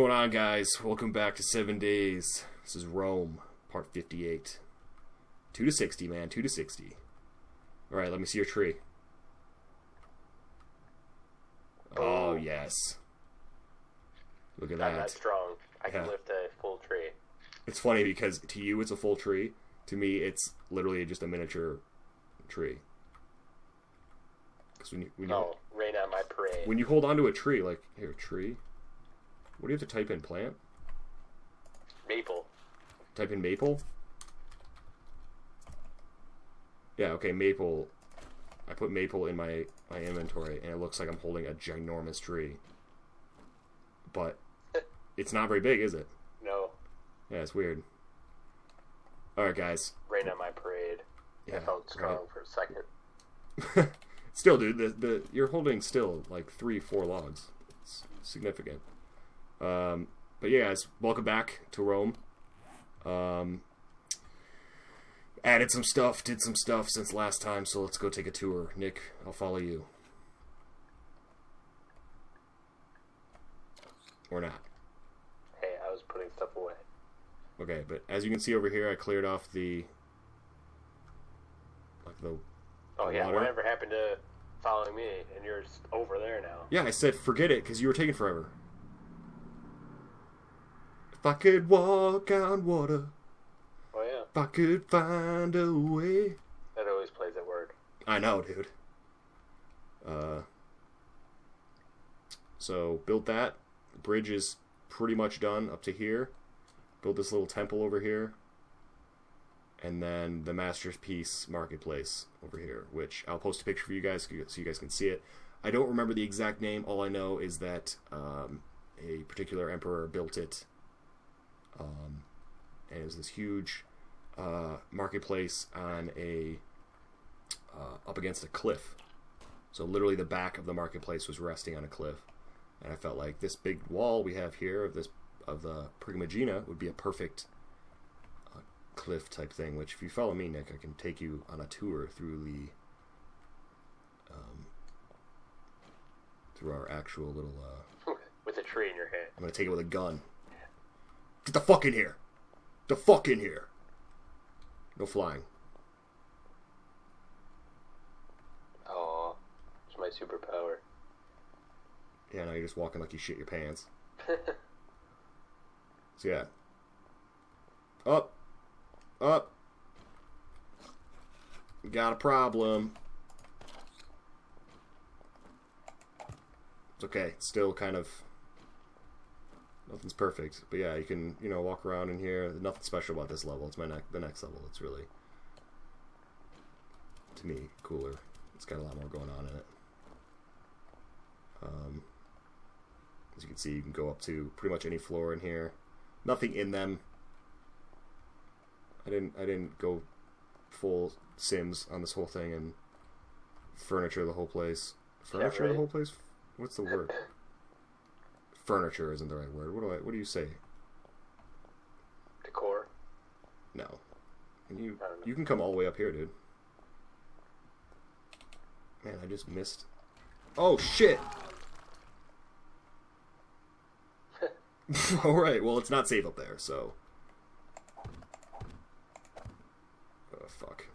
going on, guys? Welcome back to 7 Days. This is Rome, part 58. 2 to 60, man. 2 to 60. Alright, let me see your tree. Oh, yes. Look at that. I'm not strong. I can lift a full tree. It's funny because to you it's a full tree. To me, it's literally just a miniature tree. Because when you rain on my parade. When you hold onto a tree, like, here, tree. What do you have to type in? Plant? Maple. Type in maple? Yeah, okay, maple. I put maple in my inventory, and it looks like I'm holding a ginormous tree. But it's not very big, is it? No. Yeah, it's weird. Alright, guys. Rain on my parade. Yeah, I felt strong for a second. Still, dude, you're holding still like 3-4 logs. It's significant. But yeah, guys, welcome back to Rome. Added some stuff, did some stuff since last time, so let's go take a tour. Nick, I'll follow you. Or not. Hey, I was putting stuff away. Okay, but as you can see over here, I cleared off the yeah, water. whatever happened to following me, and you're over there now. Yeah, I said forget it, because you were taking forever. If I could walk on water. Oh, yeah. If I could find a way. That always plays at work. I know, dude. So, built that. The bridge is pretty much done up to here. Built this little temple over here. And then the Masterpiece Marketplace over here, which I'll post a picture for you guys so you guys can see it. I don't remember the exact name. All I know is that a particular emperor built it. And it was this huge marketplace on up against a cliff. So literally the back of the marketplace was resting on a cliff. And I felt like this big wall we have here of the Primagina would be a perfect cliff type thing, which if you follow me, Nick, I can take you on a tour through our actual little with a tree in your hand. I'm gonna take it with a gun. Get the fuck in here! The fuck in here! No flying. Oh, it's my superpower. Yeah, now you're just walking like you shit your pants. So yeah. Up. Up. Got a problem. It's okay. It's still kind of... Nothing's perfect. But yeah, you can, walk around in here. There's nothing special about this level. It's the next level. It's really, to me, cooler. It's got a lot more going on in it. As you can see, you can go up to pretty much any floor in here. Nothing in them. I didn't go full Sims on this whole thing and furniture the whole place. Furniture the whole place? What's the word? Furniture isn't the right word. What do you say? Decor? No. And you can come all the way up here, dude. Man, I just missed. Oh shit! Alright, well it's not safe up there, so. Oh fuck.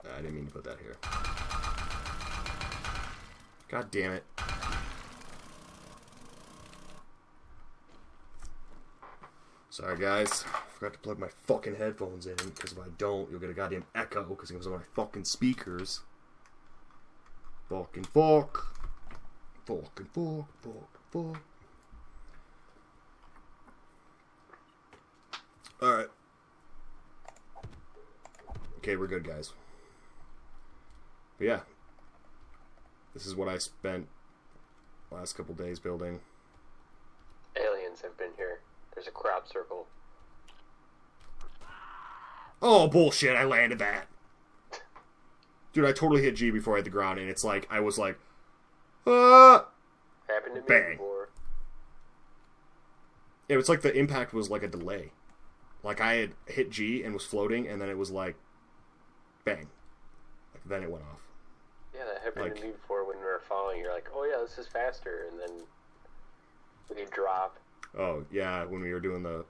I didn't mean to put that here. God damn it. Sorry guys, forgot to plug my fucking headphones in, because if I don't, you'll get a goddamn echo, because it goes on my fucking speakers. Fucking fuck. Fucking fuck, fuck, fuck. Alright. Okay, we're good, guys. But yeah. This is what I spent the last couple days building. Aliens have been here. There's a crop circle. Oh, bullshit, I landed that. Dude, I totally hit G before I hit the ground, and it's like, I was like, ah! Happened to me Bang. before. Yeah, it's like the impact was like a delay. Like I had hit G and was floating, and then it was like, bang. Like, then it went off. Yeah, that happened to me before when we were falling. You're like, oh yeah, this is faster, and then when you drop. Oh, yeah, when we were doing the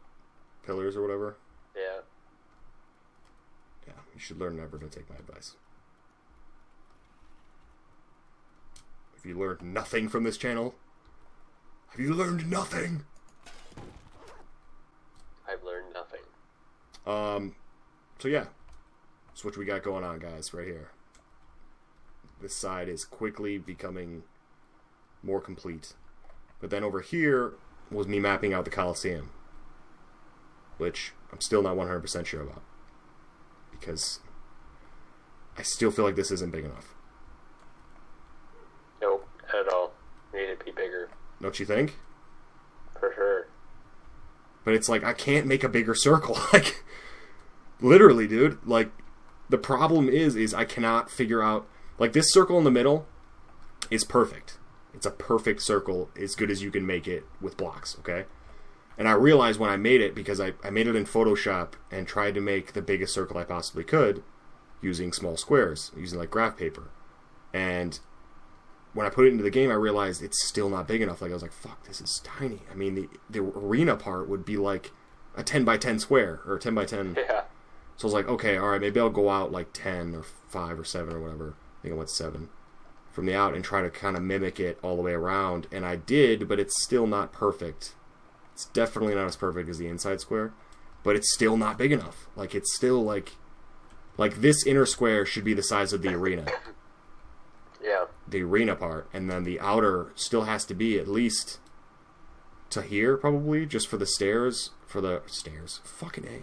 pillars or whatever. Yeah. Yeah, you should learn never to take my advice. Have you learned nothing from this channel? Have you learned nothing? I've learned nothing. So yeah. That's what we got going on, guys, right here. This side is quickly becoming more complete. But then over here was me mapping out the Coliseum, which I'm still not 100% sure about, because I still feel like this isn't big enough. Nope, at all. Need it to be bigger. Don't you think? For sure. But it's like, I can't make a bigger circle. Like, literally, dude. Like, the problem is I cannot figure out... Like, this circle in the middle is perfect. It's a perfect circle, as good as you can make it with blocks, okay? And I realized when I made it, because I made it in Photoshop and tried to make the biggest circle I possibly could using small squares, using, like, graph paper. And when I put it into the game, I realized it's still not big enough. Like, I was like, fuck, this is tiny. I mean, the arena part would be like a 10 by 10 square, or a 10 by 10. Yeah. So I was like, okay, all right, maybe I'll go out like 10 or 5 or 7 or whatever. I think I went 7 from the out and try to kind of mimic it all the way around. And I did, but it's still not perfect. It's definitely not as perfect as the inside square, but it's still not big enough. Like, it's still like this inner square should be the size of the arena. Yeah. The arena part, and then the outer still has to be at least to here, probably, just for the stairs. Fucking A.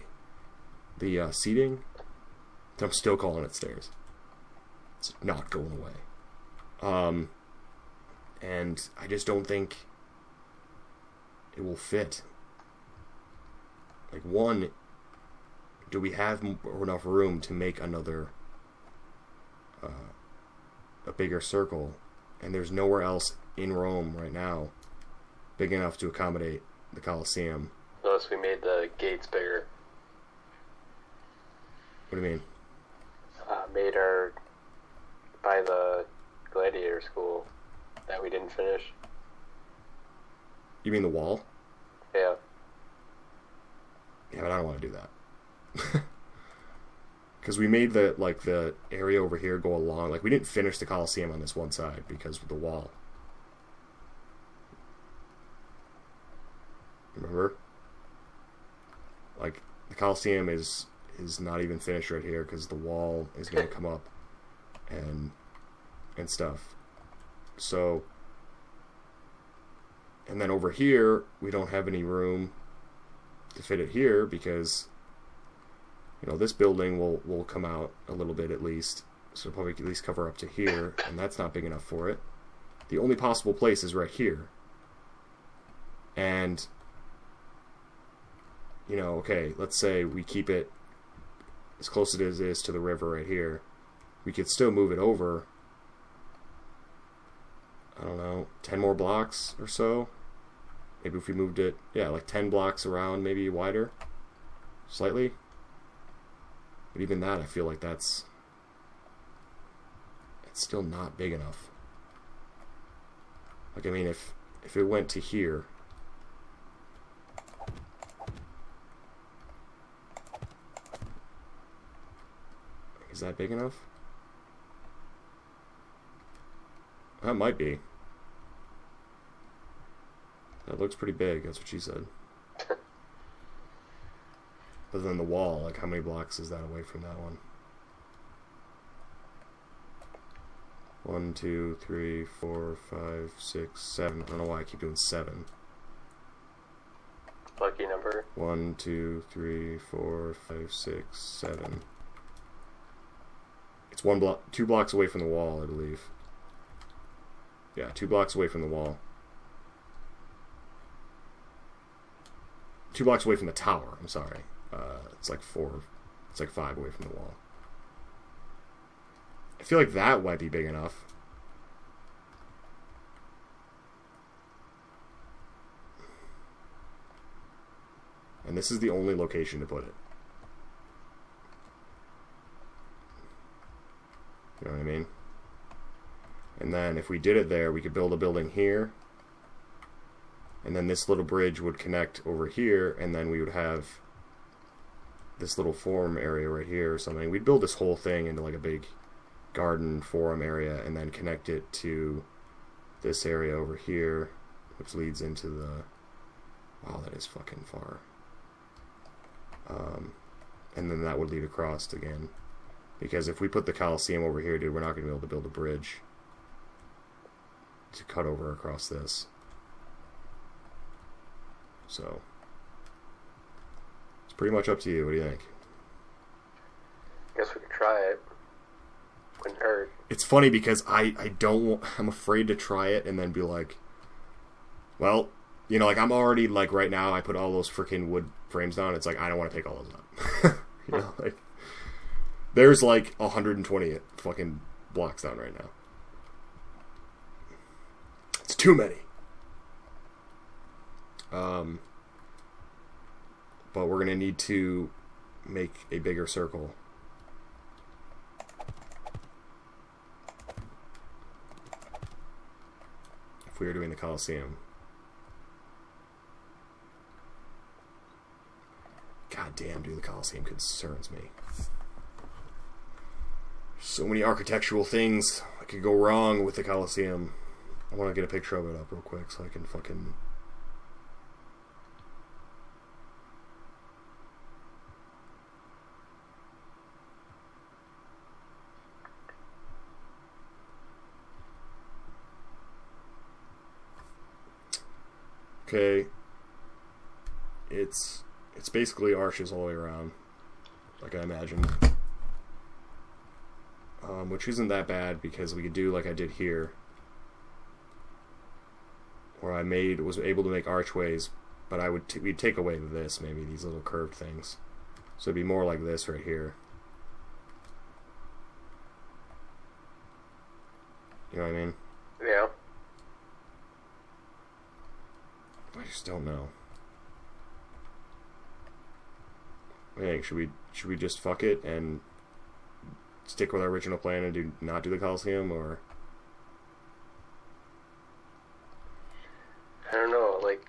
The seating. I'm still calling it stairs. It's not going away. And I just don't think it will fit. Like, one, do we have enough room to make another a bigger circle? And there's nowhere else in Rome right now big enough to accommodate the Colosseum. Unless we made the gates bigger. What do you mean? By the gladiator school that we didn't finish. You mean the wall? Yeah. Yeah, but I don't want to do that. Because we made the area over here go along. Like, we didn't finish the Colosseum on this one side because of the wall. Remember? Like, the Colosseum is not even finished right here because the wall is going to come up and stuff. So, and then over here, we don't have any room to fit it here because, you know, this building will come out a little bit at least. So probably at least cover up to here, and that's not big enough for it. The only possible place is right here. And, you know, okay, let's say we keep it as close as it is to the river right here. We could still move it over, I don't know, 10 more blocks or so. Maybe if we moved it, yeah, like 10 blocks around, maybe wider, slightly. But even that, I feel like it's still not big enough. Like, I mean, if it went to here, is that big enough? That might be. That looks pretty big, that's what she said. But then the wall, like, how many blocks is that away from that one? 1, 2, 3, 4, 5, 6, 7. I don't know why I keep doing 7. Lucky number. 1, 2, 3, 4, 5, 6, 7. It's 2 blocks away from the wall, I believe. Yeah, 2 blocks away from the wall. 2 blocks away from the tower, I'm sorry. It's like 5 away from the wall. I feel like that might be big enough. And this is the only location to put it. You know what I mean? And then if we did it there, we could build a building here. And then this little bridge would connect over here, and then we would have this little forum area right here or something. We'd build this whole thing into like a big garden forum area and then connect it to this area over here, which leads into the... Wow, that is fucking far. And then that would lead across again. Because if we put the Coliseum over here, dude, we're not going to be able to build a bridge to cut over across this. So, it's pretty much up to you. What do you think? Guess we could try it. Wouldn't hurt. It's funny because I'm afraid to try it and then be like, well, you know, like I'm already, like right now, I put all those freaking wood frames down. It's like, I don't want to take all those up. You know, like, there's like 120 fucking blocks down right now. It's too many. But we're going to need to make a bigger circle. If we were doing the Coliseum. God damn, dude, the Coliseum concerns me. So many architectural things that could go wrong with the Coliseum. I want to get a picture of it up real quick so I can fucking... Okay, it's basically arches all the way around, like I imagined, which isn't that bad because we could do like I did here, where I was able to make archways, but we'd take away this, maybe these little curved things, so it'd be more like this right here. You know what I mean? Yeah. I just don't know. I think should we just fuck it and stick with our original plan and not do the Coliseum, or I don't know, like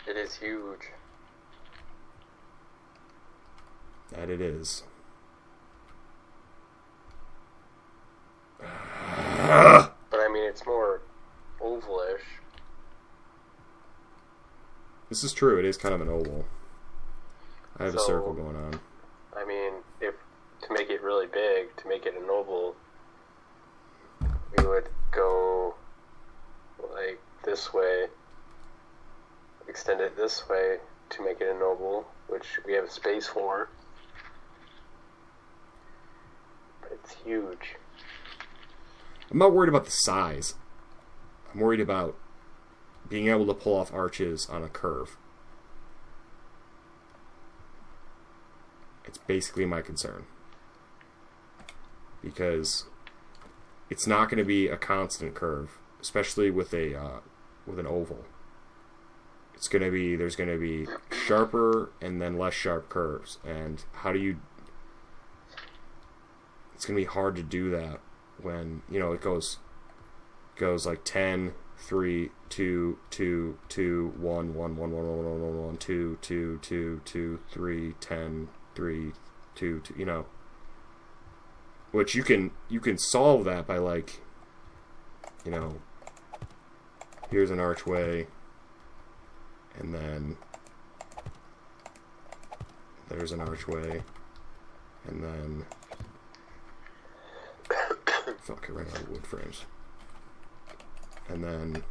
it is huge. That it is. But I mean, it's more ovalish. This is true. It is kind of an oval. I have a circle going on. I mean, if to make it really big, to make it an oval, we would go like this way, extend it this way to make it an oval, which we have space for. But it's huge. I'm not worried about the size. I'm worried about being able to pull off arches on a curve. It's basically my concern. Because it's not going to be a constant curve, especially with an oval. It's going to be, there's going to be sharper and then less sharp curves. And how do you... It's going to be hard to do that when, you know, it goes like 10, 3, 2, 2, 2, 1, 1, 1, 1, 1, 1, 1, 1, 2, 2, 2, 2, 3, 10, 3, 2, 2, you know. Which you can solve that by, like, you know, here's an archway, and then there's an archway, and then fuck, I ran out of wood frames. And then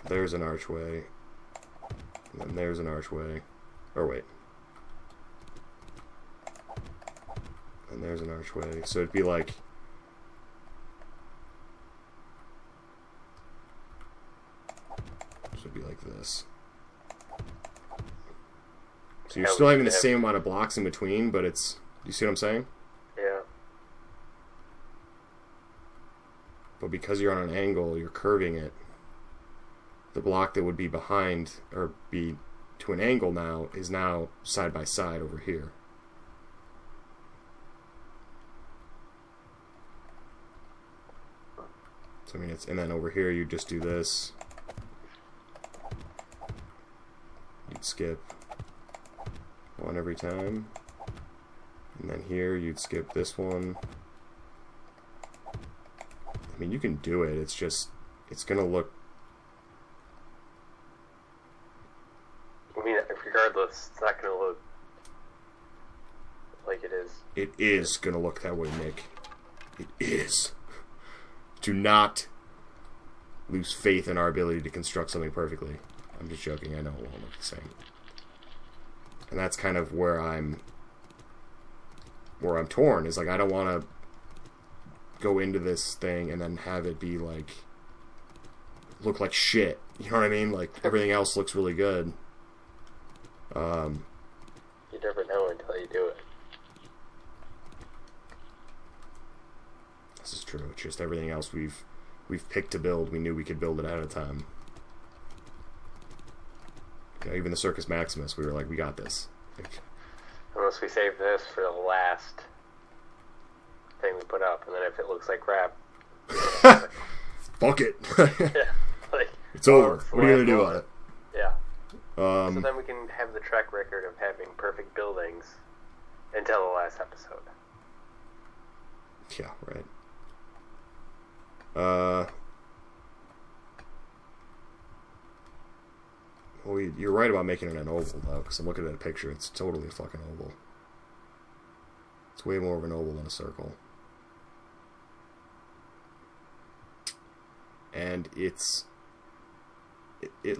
there's an archway. And then there's an archway. Or wait. And there's an archway. So it'd be like... So it'd be like this. So you're still having the same amount of blocks in between, but it's... You see what I'm saying? Yeah. But because you're on an angle, you're curving it. The block that would be behind, or be to an angle now is now side by side over here. So I mean, and then over here you just do this. You'd skip one every time. And then here you'd skip this one. I mean, you can do it. It's just, it's going to look... I mean, regardless, it's not going to look like it is. It is going to look that way, Nick. It is. Do not lose faith in our ability to construct something perfectly. I'm just joking. I know it won't look the same. And that's kind of where I'm torn. Is like, I don't want to go into this thing and then have it be like, look like shit. You know what I mean? Like, everything else looks really good. You never know until you do it. This is true. It's just everything else we've picked to build. We knew we could build it ahead of time. You know, even the Circus Maximus, we were like, we got this. Like, unless we save this for the last thing we put up, and then if it looks like crap, fuck it. yeah, like, it's over. What are you gonna do about it? Yeah. So then we can have the track record of having perfect buildings until the last episode. Yeah, right. Well, you're right about making it an oval, though, because I'm looking at a picture. It's totally a fucking oval. It's way more of an oval than a circle. And it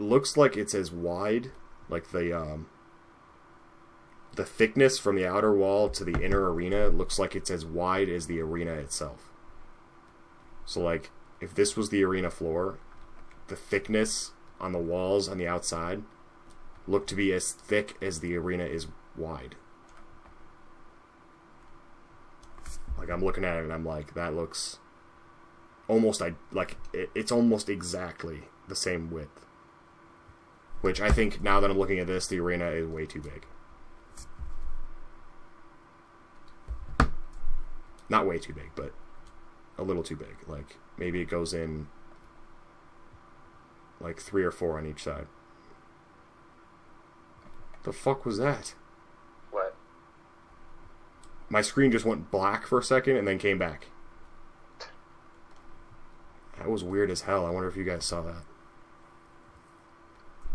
looks like it's as wide, like the thickness from the outer wall to the inner arena looks like it's as wide as the arena itself. So, like, if this was the arena floor, the thickness on the walls on the outside look to be as thick as the arena is wide. Like, I'm looking at it and I'm like, that looks almost like it's almost exactly the same width. Which I think, now that I'm looking at this, the arena is way too big. Not way too big, but a little too big. Like, maybe it goes in like 3 or 4 on each side. The fuck was that? What? My screen just went black for a second and then came back. That was weird as hell. I wonder if you guys saw that.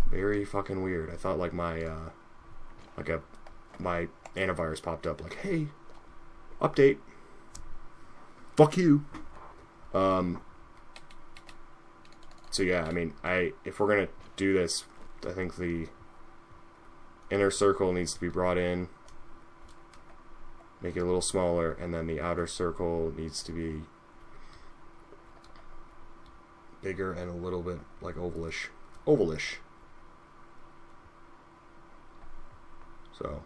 Very fucking weird. I thought like my my antivirus popped up like, hey, update. Fuck you. So yeah, I mean, if we're gonna do this, I think the inner circle needs to be brought in, make it a little smaller, and then the outer circle needs to be bigger and a little bit like ovalish. So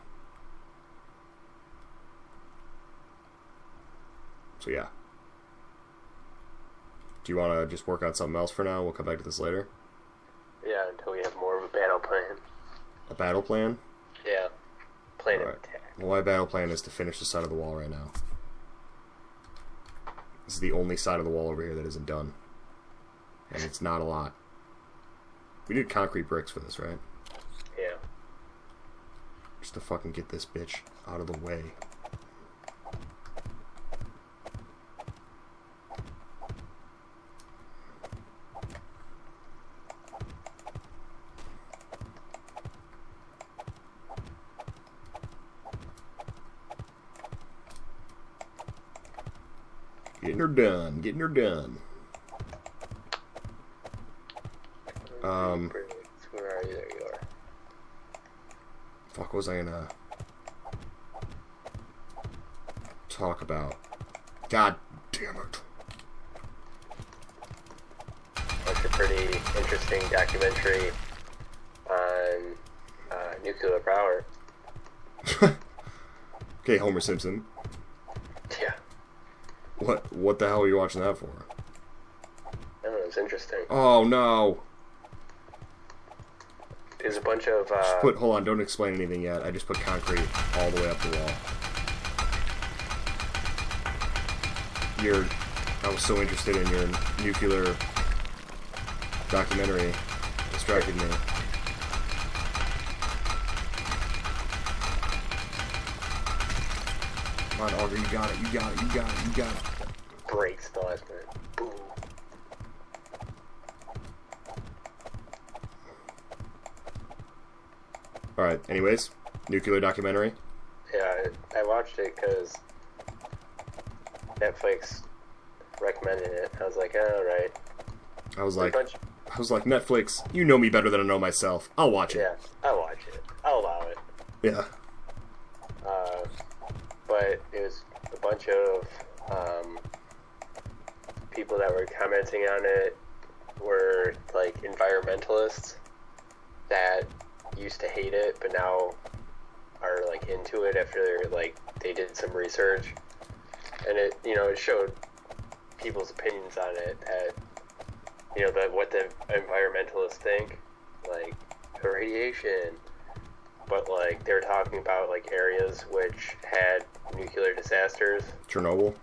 yeah. Do you want to just work on something else for now? We'll come back to this later. Yeah, until we have more of a battle plan. A battle plan? Yeah. Plan of Alright. attack. Well, my battle plan is to finish the side of the wall right now. This is the only side of the wall over here that isn't done. And it's not a lot. We need concrete bricks for this, right? Yeah. Just to fucking get this bitch out of the way. Getting her done. Where are you? There you are. Fuck was I gonna talk about? God damn it. That's a pretty interesting documentary on nuclear power. Okay, Homer Simpson. Yeah. What the hell are you watching that for? I don't know, it's interesting. Oh no. There's a bunch of... hold on, don't explain anything yet. I just put concrete all the way up the wall. I was so interested in your nuclear documentary. Distracted me. Come on, Auger, you got it. Breaks the last minute. Boom. Alright, anyways, nuclear documentary. Yeah, I watched it because Netflix recommended it. I was like, alright. I was like, Netflix, you know me better than I know myself. I'll watch it. Yeah, I'll watch it. I'll allow it. Yeah. But it was a bunch of people that were commenting on it were like environmentalists that used to hate it, but now are like into it after like they did some research, and it it showed people's opinions on it. That what the environmentalists think, like the radiation. But like they're talking about like areas which had nuclear disasters. Chernobyl.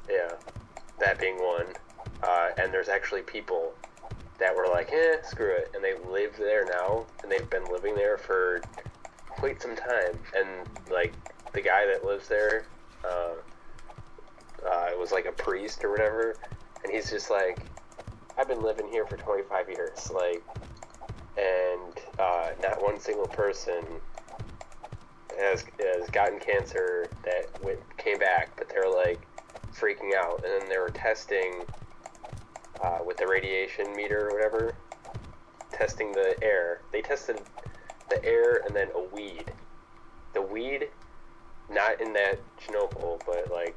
Yeah, that being one. And there's actually people that were like, screw it, and they live there now, and they've been living there for quite some time. And like the guy that lives there, was like a priest or whatever, and he's just like, I've been living here for 25 years, like, and not one single person has gotten cancer that came back, but they're like freaking out. And then they were testing with the radiation meter or whatever, testing the air. They tested the air and then a weed. The weed, not in that Chernobyl, but like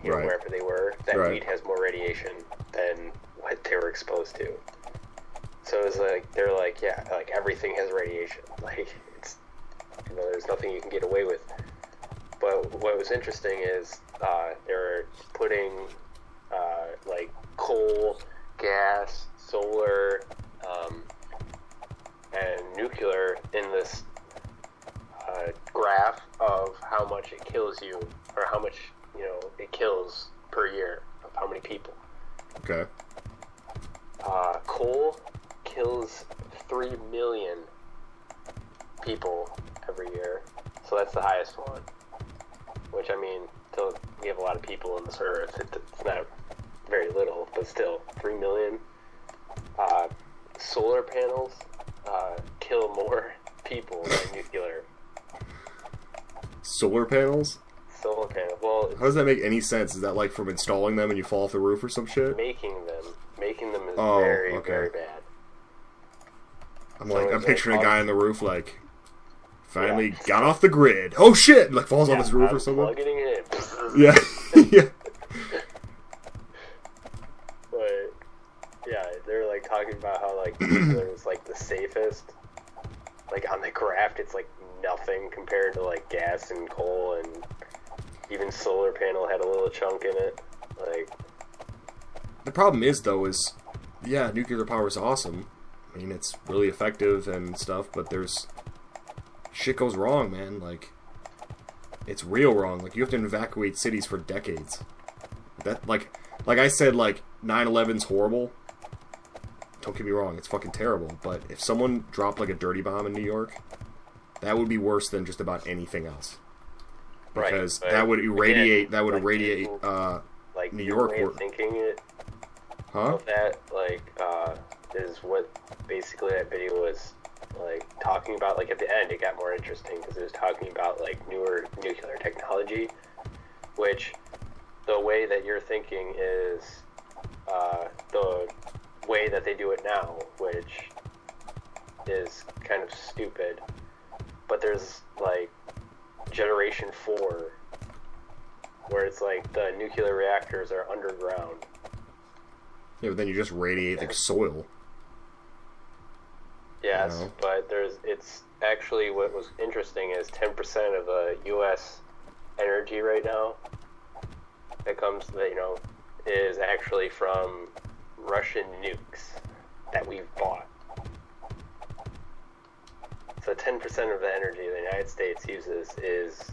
right. Wherever they were, that right. weed has more radiation than what they were exposed to. So it's like they're like, yeah, like everything has radiation. Like it's there's nothing you can get away with. But what was interesting is they were putting like coal, gas, solar, and nuclear in this graph of how much it kills you, or how much it kills per year of how many people. Okay. Coal kills 3 million people every year, so that's the highest one. Which, I mean, still, we have a lot of people on this earth. It's not very little, but still, 3 million. Solar panels kill more people than nuclear. Solar panels? Solar panels. Well, how does that make any sense? Is that like from installing them and you fall off the roof or some shit? Making them is very, very bad. I'm picturing a guy on the roof like finally got off the grid. Oh shit! Like falls off his roof or something. Plugging it in. Yeah. Yeah. But yeah, they're like talking about how like nuclear is like the safest. Like on the graph, it's like nothing compared to like gas and coal, and even solar panel had a little chunk in it. Like the problem is nuclear power is awesome. I mean, it's really effective and stuff, but there's shit goes wrong, man. Like it's real wrong. Like you have to evacuate cities for decades. That like I said, like 9/11's horrible. Don't get me wrong, it's fucking terrible. But if someone dropped like a dirty bomb in New York, that would be worse than just about anything else. Because that would irradiate. That would irradiate. Like New York. Way of thinking it. Huh? Of that is what basically that video was like talking about. Like at the end, it got more interesting because it was talking about like newer nuclear technology, which the way that you're thinking is the way that they do it now, which is kind of stupid. But there's like Generation 4, where it's like the nuclear reactors are underground. Yeah, but then you just radiate the soil. Yes, but it's actually, what was interesting is 10% of the U.S. energy right now that comes, is actually from Russian nukes that we've bought. the 10% of the energy the United States uses is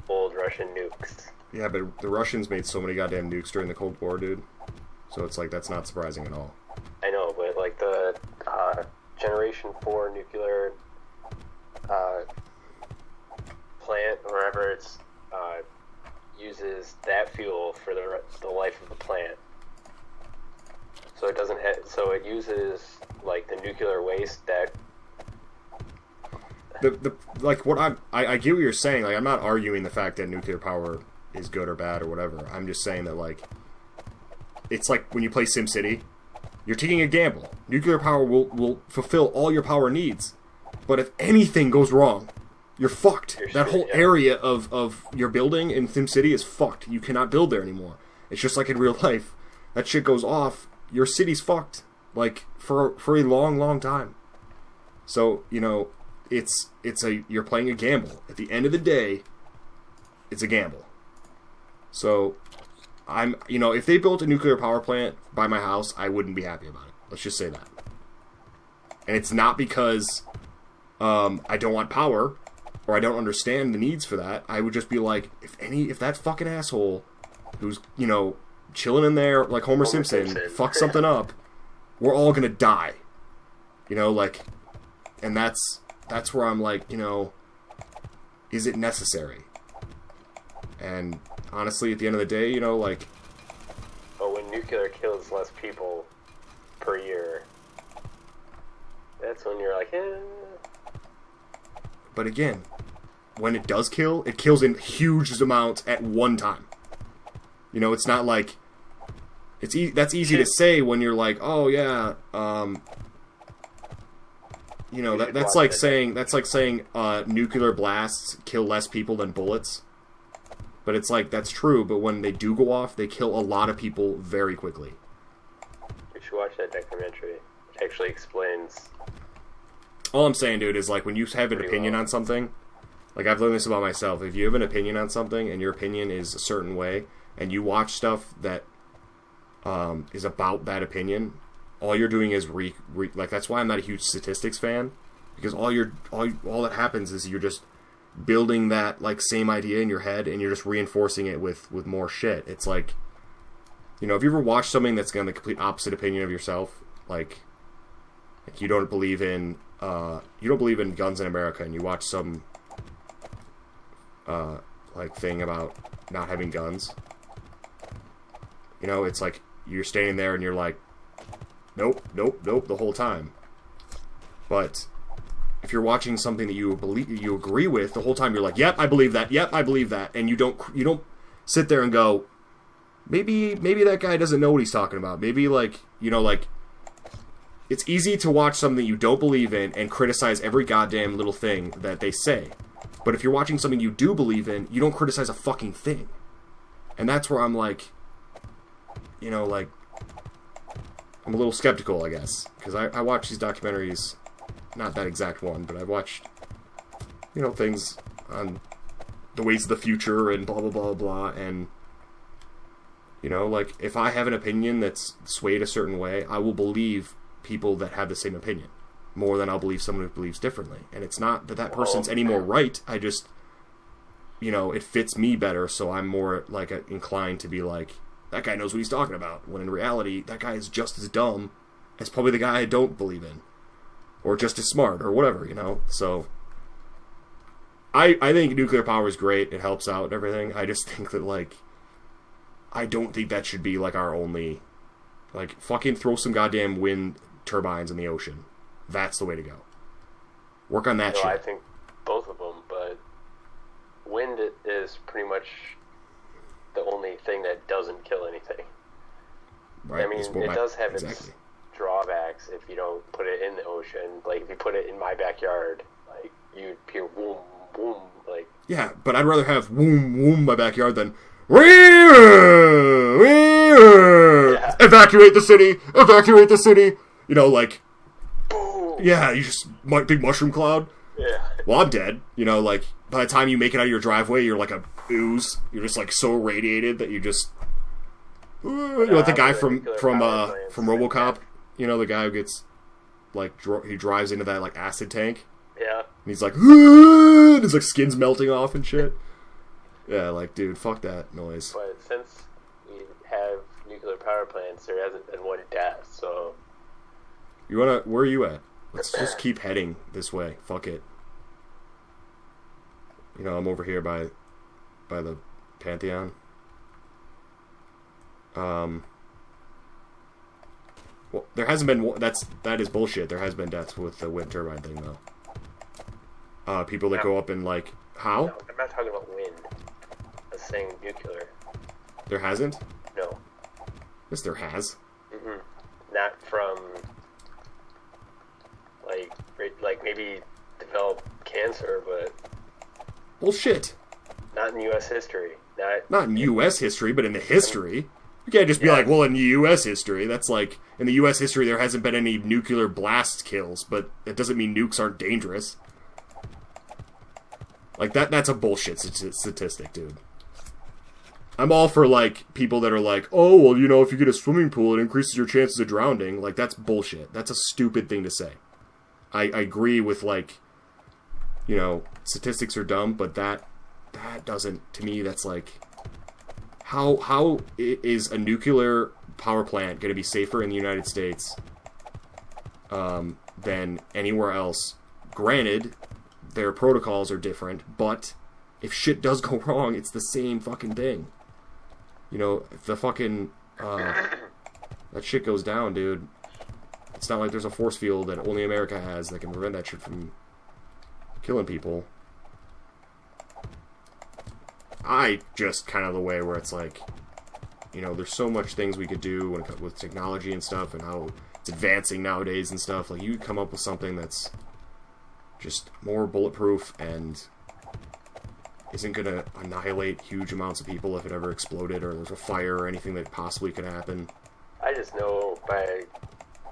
old Russian nukes. Yeah, but the Russians made so many goddamn nukes during the Cold War, dude. So it's like, that's not surprising at all. I know, but like the Generation 4 nuclear plant, or wherever it's uses that fuel for the life of the plant. So it doesn't so it uses like the nuclear waste that like what I get what you're saying. Like, I'm not arguing the fact that nuclear power is good or bad or whatever. I'm just saying that, like, it's like when you play SimCity, you're taking a gamble. Nuclear power will fulfill all your power needs, but if anything goes wrong, you're fucked. That whole area of your building in SimCity is fucked. You cannot build there anymore. It's just like in real life. That shit goes off, your city's fucked. Like, for a long, long time. So, you know, you're playing a gamble. At the end of the day, it's a gamble. So, if they built a nuclear power plant by my house, I wouldn't be happy about it. Let's just say that. And it's not because I don't want power, or I don't understand the needs for that. I would just be like, if that fucking asshole who's, you know, chilling in there like Homer Simpson fucks something up, we're all gonna die. You know, like, and that's where I'm like, you know, is it necessary? And honestly, at the end of the day, you know, like... But when nuclear kills less people per year, that's when you're like, eh. But again, when it does kill, it kills in huge amounts at one time. You know, it's not like... That's easy to say when you're like, oh yeah, you know, that's like saying nuclear blasts kill less people than bullets. But it's like, that's true, but when they do go off, they kill a lot of people very quickly. You should watch that documentary. It actually explains... All I'm saying, dude, is like, when you have an opinion on something, like, I've learned this about myself, if you have an opinion on something, and your opinion is a certain way, and you watch stuff that is about that opinion, all you're doing is like, that's why I'm not a huge statistics fan, because all that happens is you're just building that, like, same idea in your head, and you're just reinforcing it with more shit. It's like, you know, if you ever watch something that's got the complete opposite opinion of yourself, like you don't believe in guns in America, and you watch some like thing about not having guns, you know, it's like you're standing there and you're like, nope, the whole time. But if you're watching something that you agree with, the whole time you're like, yep, I believe that, and you don't sit there and go, maybe that guy doesn't know what he's talking about. Maybe, like, you know, like, it's easy to watch something you don't believe in and criticize every goddamn little thing that they say. But if you're watching something you do believe in, you don't criticize a fucking thing. And that's where I'm like, you know, like, I'm a little skeptical, I guess, because I watch these documentaries. Not that exact one, but I've watched, you know, things on the ways of the future and blah, blah, blah, blah, and, you know, like, if I have an opinion that's swayed a certain way, I will believe people that have the same opinion more than I'll believe someone who believes differently. And it's not that person's any more right, I just, you know, it fits me better, so I'm more, like, inclined to be like, that guy knows what he's talking about, when in reality, that guy is just as dumb as probably the guy I don't believe in. Or just as smart, or whatever, you know? So, I think nuclear power is great. It helps out and everything. I just think that, like, I don't think that should be, like, our only... Like, fucking throw some goddamn wind turbines in the ocean. That's the way to go. Work on that shit. I think both of them, but wind is pretty much the only thing that doesn't kill anything. Right. I mean, it does have its drawbacks if you don't put it in the ocean. Like, if you put it in my backyard, like, you'd hear boom, boom, like... Yeah, but I'd rather have boom, boom in my backyard than... Evacuate the city! You know, like... Boom! Yeah, you just... Big mushroom cloud. Yeah. Well, I'm dead. You know, like, by the time you make it out of your driveway, you're like a ooze. You're just, like, so irradiated that you just... You know, the guy from RoboCop... You know, the guy who gets, like, he drives into that, like, acid tank? Yeah. he's like, and his like skin's melting off and shit. Yeah, like, dude, fuck that noise. But since we have nuclear power plants, there hasn't been one death, so... Where are you at? Let's just keep heading this way. Fuck it. You know, I'm over here by the Pantheon. Well, there hasn't been... That is bullshit. There has been deaths with the wind turbine thing, though. People that go up and, like... How? No, I'm not talking about wind. I'm saying nuclear. There hasn't? No. Yes, there has. Mm-mm. Not from... Like maybe develop cancer, but... Bullshit. Not in U.S. history. Not in U.S. history, but in the history. You can't just be like, well, in U.S. history. That's like, in the U.S. history, there hasn't been any nuclear blast kills, but that doesn't mean nukes aren't dangerous. Like, that's a bullshit statistic, dude. I'm all for, like, people that are like, oh, well, you know, if you get a swimming pool, it increases your chances of drowning. Like, that's bullshit. That's a stupid thing to say. I agree with, like, you know, statistics are dumb, but that doesn't, to me, that's like, how is a nuclear power plant going to be safer in the United States than anywhere else? Granted, their protocols are different, but if shit does go wrong, it's the same fucking thing. You know, if the fucking, that shit goes down, dude, it's not like there's a force field that only America has that can prevent that shit from killing people. I just kind of the way where it's like, you know, there's so much things we could do with technology and stuff and how it's advancing nowadays and stuff. Like, you could come up with something that's just more bulletproof and isn't going to annihilate huge amounts of people if it ever exploded or there's a fire or anything that possibly could happen. I just know by,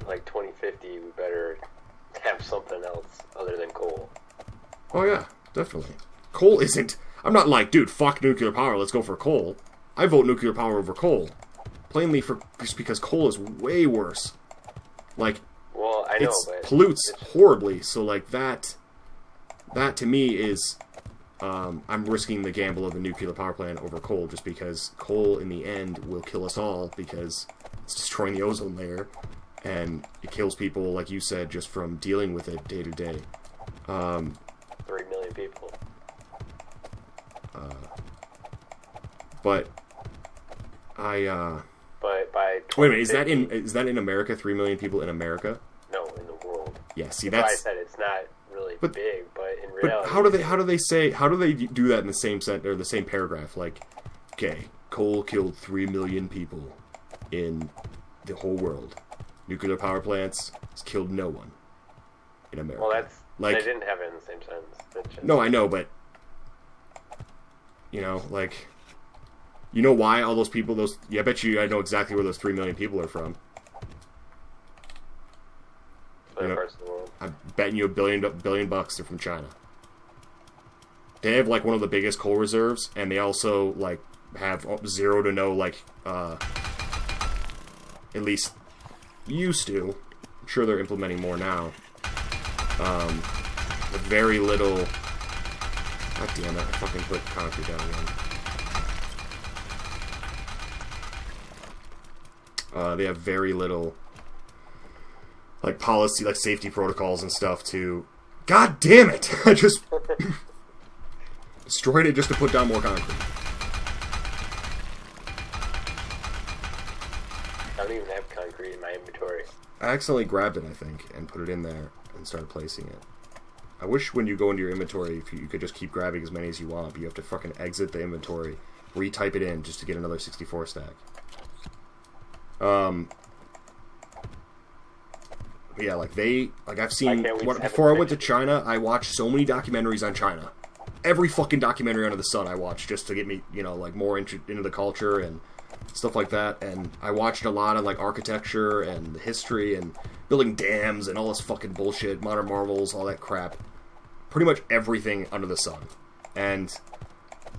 like, 2050, we better have something else other than coal. Oh, yeah, definitely. Coal isn't... I'm not like, dude, fuck nuclear power, let's go for coal. I vote nuclear power over coal. Plainly just because coal is way worse. Like, well, I know, it pollutes horribly, so, like, that to me is... I'm risking the gamble of a nuclear power plant over coal just because coal, in the end, will kill us all because it's destroying the ozone layer. And it kills people, like you said, just from dealing with it day to day. 3 million people. But by wait a minute, is that in America? 3 million people in America? No, in the world. Yeah, see, that's why I that's... said it's not really big, but in reality... But how do they do that in the same sentence, or the same paragraph? Like, okay, coal killed 3 million people in the whole world. Nuclear power plants has killed no one in America. Well, that's... Like, they didn't have it in the same sentence. No, I know, but... You know, like... You know why all those people, I bet you I know exactly where those 3 million people are from. Other parts of the world. I'm betting you $1 billion they're from China. They have, like, one of the biggest coal reserves, and they also, like, have zero to no, like, at least used to. I'm sure they're implementing more now. With very little... God damn it, I fucking put concrete down again. They have very little, like, policy, like, safety protocols and stuff to... God damn it! I just... destroyed it just to put down more concrete. I don't even have concrete in my inventory. I accidentally grabbed it, I think, and put it in there and started placing it. I wish when you go into your inventory, if you could just keep grabbing as many as you want, but you have to fucking exit the inventory, retype it in just to get another 64 stack. Yeah, like I've seen, before I went to China, I watched so many documentaries on China. Every fucking documentary under the sun I watched just to get me, you know, like, more into the culture and stuff like that. And I watched a lot on, like, architecture and history and building dams and all this fucking bullshit, modern marvels, all that crap. Pretty much everything under the sun. And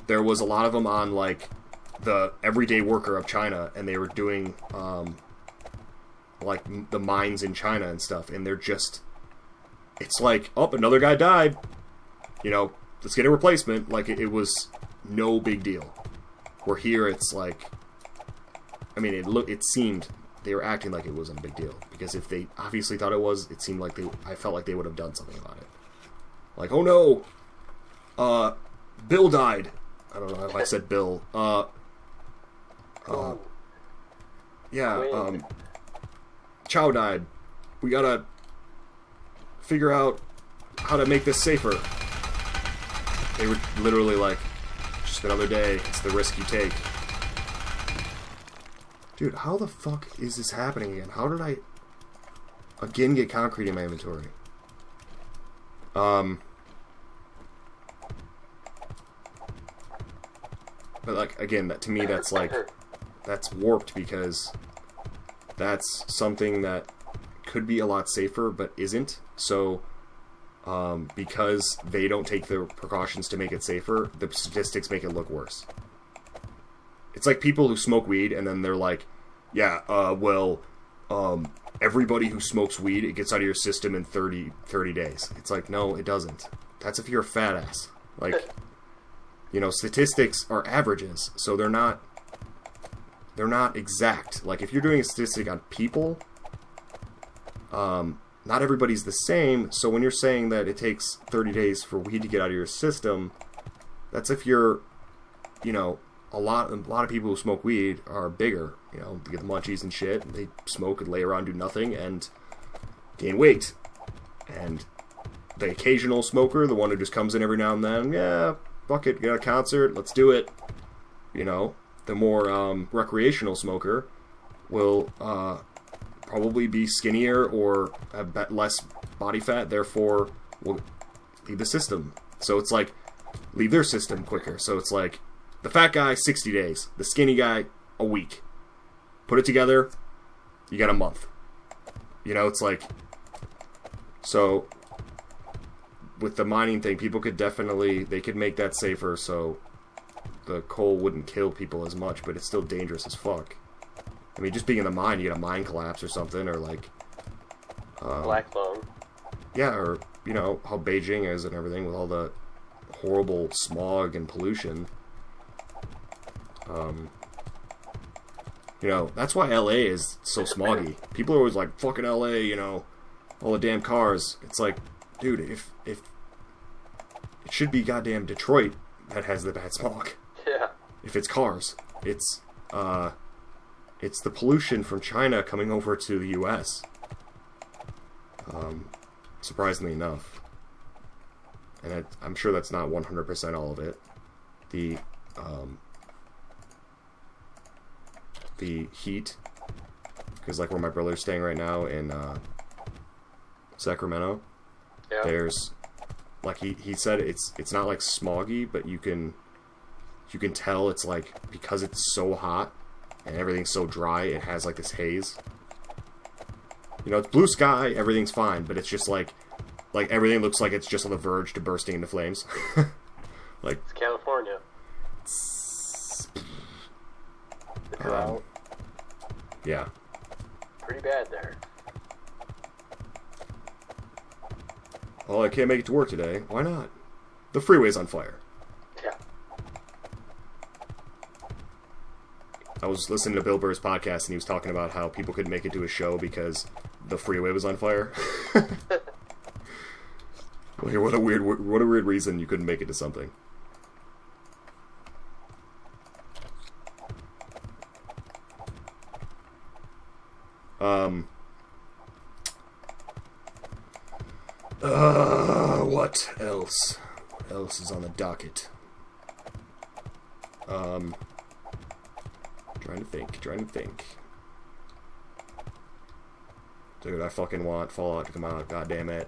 there was a lot of them on, like, the everyday worker of China, and they were doing, like, the mines in China and stuff, and they're just... It's like, oh, another guy died. let's get a replacement. Like, it was no big deal. Where here, it's like, I mean, it seemed they were acting like it wasn't a big deal. Because if they obviously thought it was, it seemed like I felt like they would have done something about it. Like, oh no, Bill died. I don't know if I said Bill. Yeah, Chow died. We gotta figure out how to make this safer. They were literally like, just another day, it's the risk you take. Dude, how the fuck is this happening again? How did I again get concrete in my inventory? But like, again, to me that's like, that's warped, because that's something that could be a lot safer but isn't. So because they don't take the precautions to make it safer, the statistics make it look worse. It's like people who smoke weed and then they're like, yeah, everybody who smokes weed, it gets out of your system in 30 days. It's like, no, it doesn't. That's if you're a fat ass. Like, statistics are averages, so they're not exact. Like, if you're doing a statistic on people, not everybody's the same, so when you're saying that it takes 30 days for weed to get out of your system, that's if you're, a lot of people who smoke weed are bigger, they get the munchies and shit, and they smoke and lay around, do nothing, and gain weight. And the occasional smoker, the one who just comes in every now and then, yeah, fuck it, got a concert, let's do it. The more recreational smoker will probably be skinnier or have less body fat, therefore will leave the system. So it's like, leave their system quicker. So it's like, the fat guy, 60 days. The skinny guy, a week. Put it together, you got a month. It's like, so with the mining thing, people could they could make that safer so the coal wouldn't kill people as much, but it's still dangerous as fuck. I mean, just being in the mine, you get a mine collapse or something, or like... black lung. Yeah, or, how Beijing is and everything with all the horrible smog and pollution. That's why LA is so smoggy. People are always like, fucking LA, all the damn cars. It's like, dude, if it should be goddamn Detroit that has the bad smog. Yeah. If it's cars. It's the pollution from China coming over to the US. Surprisingly enough. And I'm sure that's not 100% all of it. The heat, because like where my brother's staying right now in Sacramento, yeah. There's like he said it's not like smoggy, but you can tell it's like, because it's so hot and everything's so dry, it has like this haze. It's blue sky, everything's fine, but it's just like everything looks like it's just on the verge to bursting into flames. Like, it's California. The drought. Yeah. Pretty bad there. Oh, I can't make it to work today. Why not? The freeway's on fire. Yeah. I was listening to Bill Burr's podcast, and he was talking about how people couldn't make it to a show because the freeway was on fire. What a weird reason you couldn't make it to something. What else? What else is on the docket? Trying to think. Dude, I fucking want Fallout to come out, god damn it.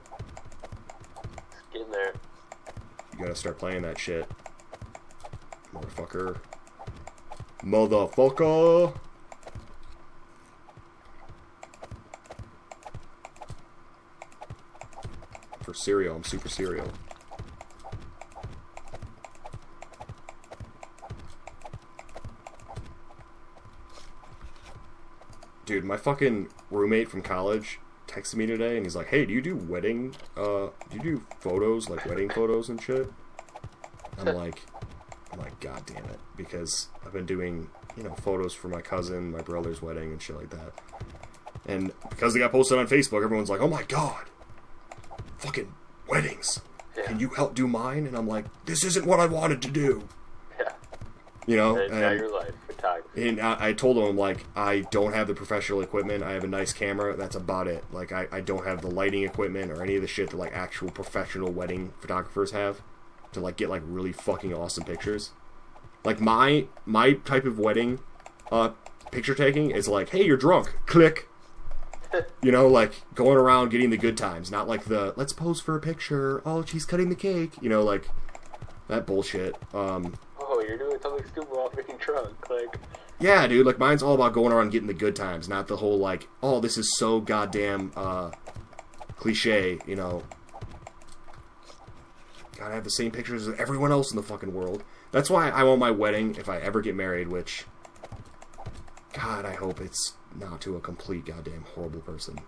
It's getting there. You gotta start playing that shit. Motherfucker. Motherfucker! For cereal, I'm super cereal. Dude, my fucking roommate from college texted me today, and he's like, "Hey, do you do photos, like wedding photos and shit?" I'm like, God damn it, because I've been doing, photos for my cousin, my brother's wedding, and shit like that. And because they got posted on Facebook, everyone's like, "Oh my god, fucking weddings! Can you help do mine?" And I'm like, "This isn't what I wanted to do." Yeah. And now your life, photography. And I told him, like, I don't have the professional equipment. I have a nice camera. That's about it. Like, I don't have the lighting equipment or any of the shit that, like, actual professional wedding photographers have to, like, get, like, really fucking awesome pictures. Like, my type of wedding picture taking is like, "Hey, you're drunk. Click." Like, going around getting the good times. Not like the, "Let's pose for a picture. Oh, she's cutting the cake." Like, that bullshit. Oh, you're doing something stupid while being drunk. Like, yeah, dude, like, mine's all about going around getting the good times, not the whole, like, "Oh, this is so goddamn, cliche, Gotta have the same pictures as everyone else in the fucking world." That's why I want my wedding, if I ever get married, which, God, I hope it's not to a complete goddamn horrible person.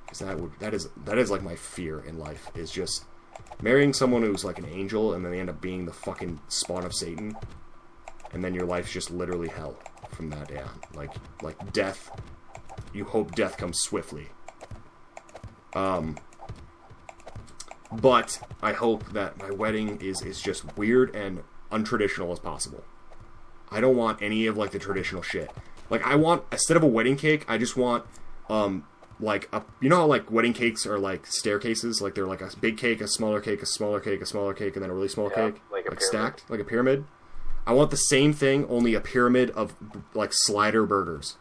Because that is, like, my fear in life, is just marrying someone who's, like, an angel, and then they end up being the fucking spawn of Satan, and then your life's just literally hell from that day on. Like death, you hope death comes swiftly. But I hope that my wedding is just weird and untraditional as possible. I don't want any of, like, the traditional shit. Like, I want, instead of a wedding cake, I just want, like, how, like, wedding cakes are, like, staircases? Like, they're, like, a big cake, a smaller cake, a smaller cake, a smaller cake, and then a really small cake? Like stacked? Like a pyramid? I want the same thing, only a pyramid of, like, slider burgers.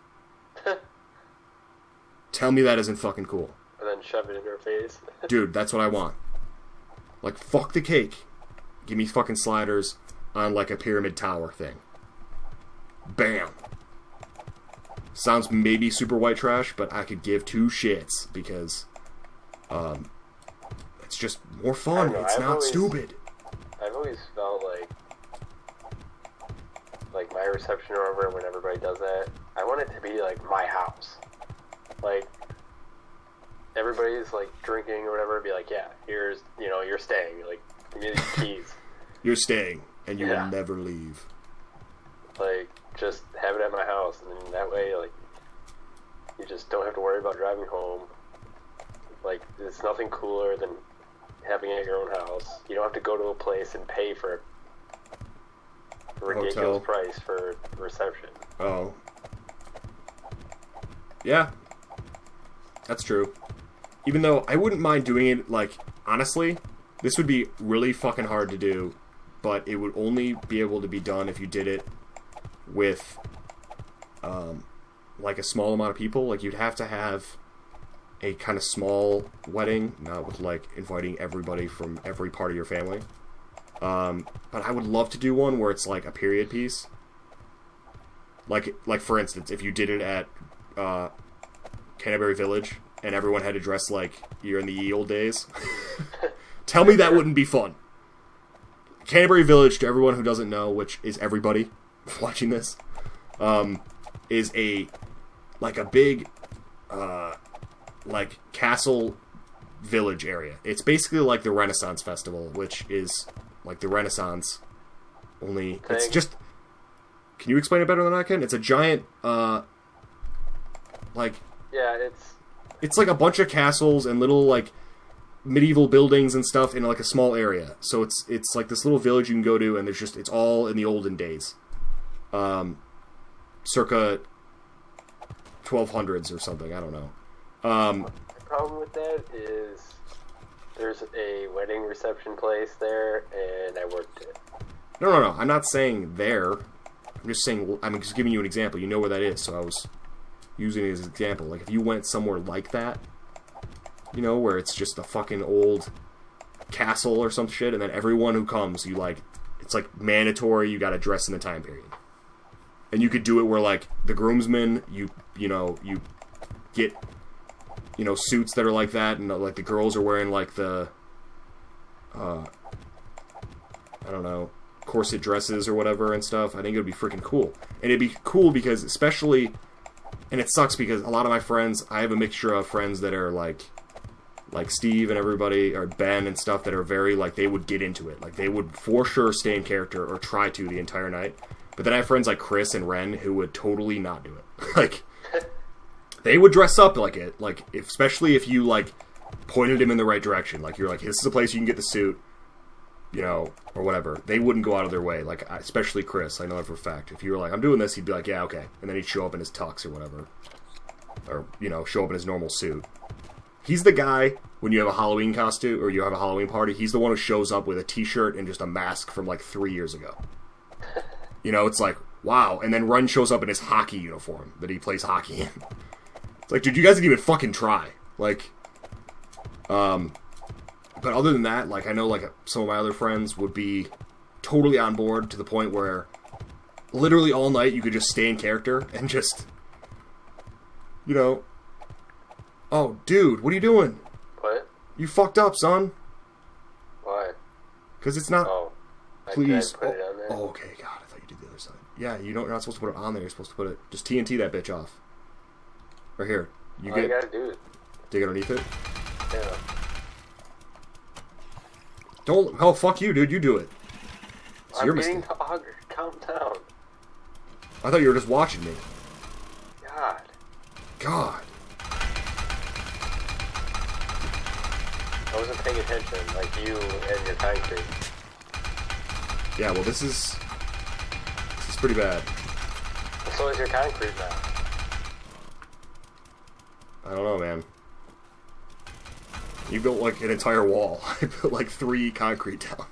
Tell me that isn't fucking cool. And then shove it in her face. Dude, that's what I want. Like, fuck the cake. Give me fucking sliders on, like, a pyramid tower thing. Bam. Sounds maybe super white trash, but I could give two shits because it's just more fun. It's not stupid. I've always felt like my reception or whatever, when everybody does that, I want it to be like my house. Like, everybody's, like, drinking or whatever, be like, "Yeah, here's, you're staying. Like, give me the keys." You're staying, and you will never leave. Like, just have it at my house, and then that way, like, you just don't have to worry about driving home. Like, it's nothing cooler than having it at your own house. You don't have to go to a place and pay for a ridiculous price for reception. Oh. Yeah. That's true. Even though I wouldn't mind doing it, like, honestly, this would be really fucking hard to do, but it would only be able to be done if you did it with, like, a small amount of people. Like, you'd have to have a kind of small wedding, not with, like, inviting everybody from every part of your family. But I would love to do one where it's, like, a period piece. Like, for instance, if you did it at, Canterbury Village, and everyone had to dress like you're in the ye old days. Tell me that wouldn't be fun. Canterbury Village, to everyone who doesn't know, which is everybody watching this, is a big, like, castle village area. It's basically like the Renaissance Festival, which is like the Renaissance, only it's just... Can you explain it better than I can? It's a giant, like... Yeah, it's like a bunch of castles and little, like, medieval buildings and stuff in, like, a small area. So it's like this little village you can go to, and it's all in the olden days. Circa 1200s or something, I don't know. The problem with that is there's a wedding reception place there, and I worked it. No, I'm not saying there. I'm just saying, I'm just giving you an example. You know where that is, so I was using it as an example. Like, if you went somewhere like that, where it's just a fucking old castle or some shit, and then everyone who comes, it's like mandatory, you gotta dress in the time period. And you could do it where, like, the groomsmen, you get, suits that are like that, and, like, the girls are wearing, like, the, I don't know, corset dresses or whatever and stuff. I think it would be freaking cool. And it'd be cool because, especially And it sucks because a lot of my friends, I have a mixture of friends that are like Steve and everybody, or Ben and stuff, that are very, like, they would get into it. Like, they would for sure stay in character or try to the entire night. But then I have friends like Chris and Ren who would totally not do it. Like, they would dress up like it. Like, especially if you, like, pointed him in the right direction. Like, you're like, this is a place you can get the suit, you know, or whatever. They wouldn't go out of their way. Like, especially Chris, I know that for a fact. If you were like, I'm doing this, he'd be like, yeah, okay. And then he'd show up in his tux or whatever. Or, you know, show up in his normal suit. He's the guy, when you have a Halloween costume, or you have a Halloween party, he's the one who shows up with a t-shirt and just a mask from, like, 3 years ago. You know, it's like, wow. And then Run shows up in his hockey uniform that he plays hockey in. It's like, dude, you guys didn't even fucking try. Like, but other than that, like, I know, like, some of my other friends would be totally on board to the point where literally all night you could just stay in character and just, you know, oh, dude, what are you doing? What? You fucked up, son. Why? Because it's not... Oh. Please. I put it on there. Oh, okay, God, I thought you did the other side. Yeah, you're not supposed to put it on there. You're supposed to put it... Just TNT that bitch off. Right here. You gotta do it. Dig underneath it? Yeah. Don't... Oh, fuck you, dude. You do it. It's your mistake. I'm getting to auger. Calm down. I thought you were just watching me. God. I wasn't paying attention, like you and your concrete. Yeah, well, this is pretty bad. So is your concrete now. I don't know, man. You built, like, an entire wall. I built, like, 3 concrete down.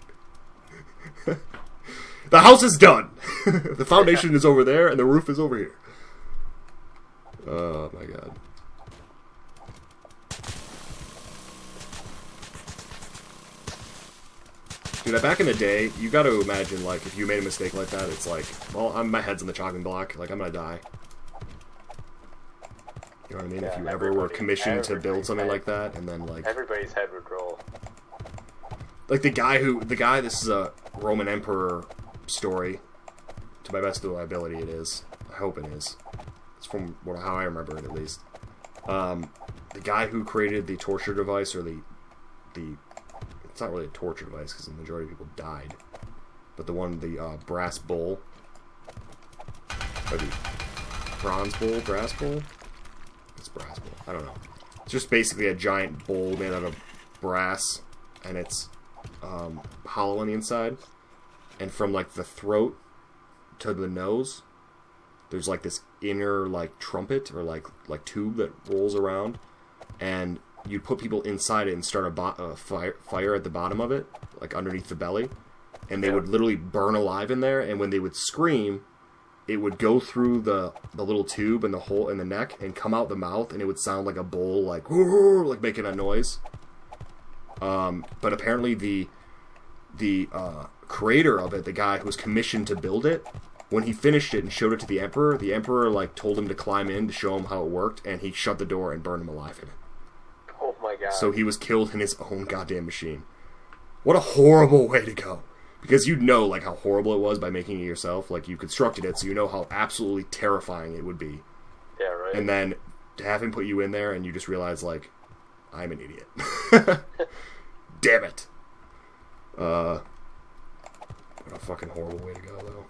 The house is done! The foundation is over there, and the roof is over here. Oh, my God. Dude, back in the day, you gotta imagine, like, if you made a mistake like that, it's like, well, my head's on the chopping block. Like, I'm gonna die. You know what I mean? Yeah, if you ever were commissioned to build something like that, and then, like... Everybody's head would roll. Like, this is a Roman Emperor story. To my best of my ability, it is. I hope it is. It's from how I remember it, at least. The guy who created the torture device, or the it's not really a torture device, because the majority of people died. But the brass bowl. Or the bronze bowl? Brass bowl? It's brass bowl. I don't know. It's just basically a giant bowl made out of brass, and it's hollow on the inside. And from, like, the throat to the nose, there's, like, this inner, like, trumpet, or, like tube that rolls around. And you'd put people inside it and start a fire at the bottom of it, like underneath the belly, and they would literally burn alive in there. And when they would scream, it would go through the little tube and the hole in the neck and come out the mouth, and it would sound like a bull, like making a noise. But apparently the creator of it, the guy who was commissioned to build it, when he finished it and showed it to the emperor like told him to climb in to show him how it worked, and he shut the door and burned him alive in it. Oh my God. So he was killed in his own goddamn machine. What a horrible way to go. Because you know, like, how horrible it was by making it yourself. Like, you constructed it, so you know how absolutely terrifying it would be. Yeah, right. And then to have him put you in there and you just realize, like, I'm an idiot. Damn it. What a fucking horrible way to go, though.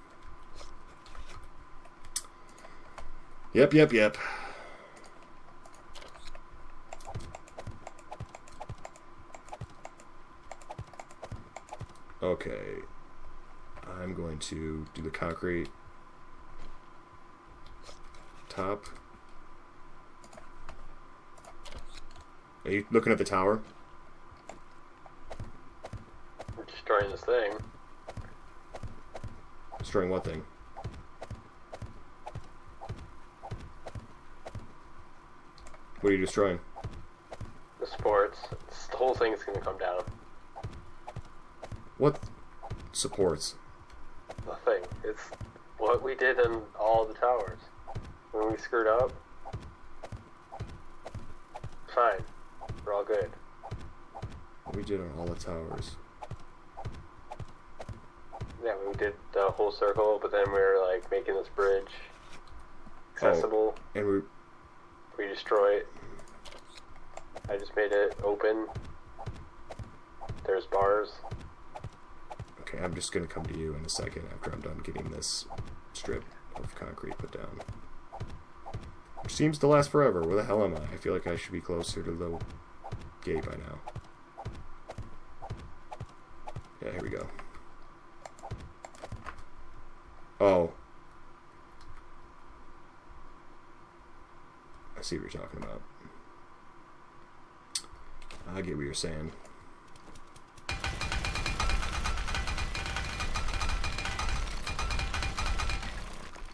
Yep. Okay, I'm going to do the concrete top. Are you looking at the tower? I'm destroying this thing. Destroying what thing? What are you destroying? The supports. The whole thing's gonna come down. What supports? Nothing. It's what we did in all the towers. When we screwed up. Fine. We're all good. We did on all the towers. Yeah, we did the whole circle, but then we were like making this bridge. accessible. Oh, and we destroy it. I just made it open. There's bars. Okay, I'm just gonna come to you in a second after I'm done getting this strip of concrete put down. Which seems to last forever. Where the hell am I? I feel like I should be closer to the gate by now. Yeah, here we go. Oh. I see what you're talking about. I get what you're saying.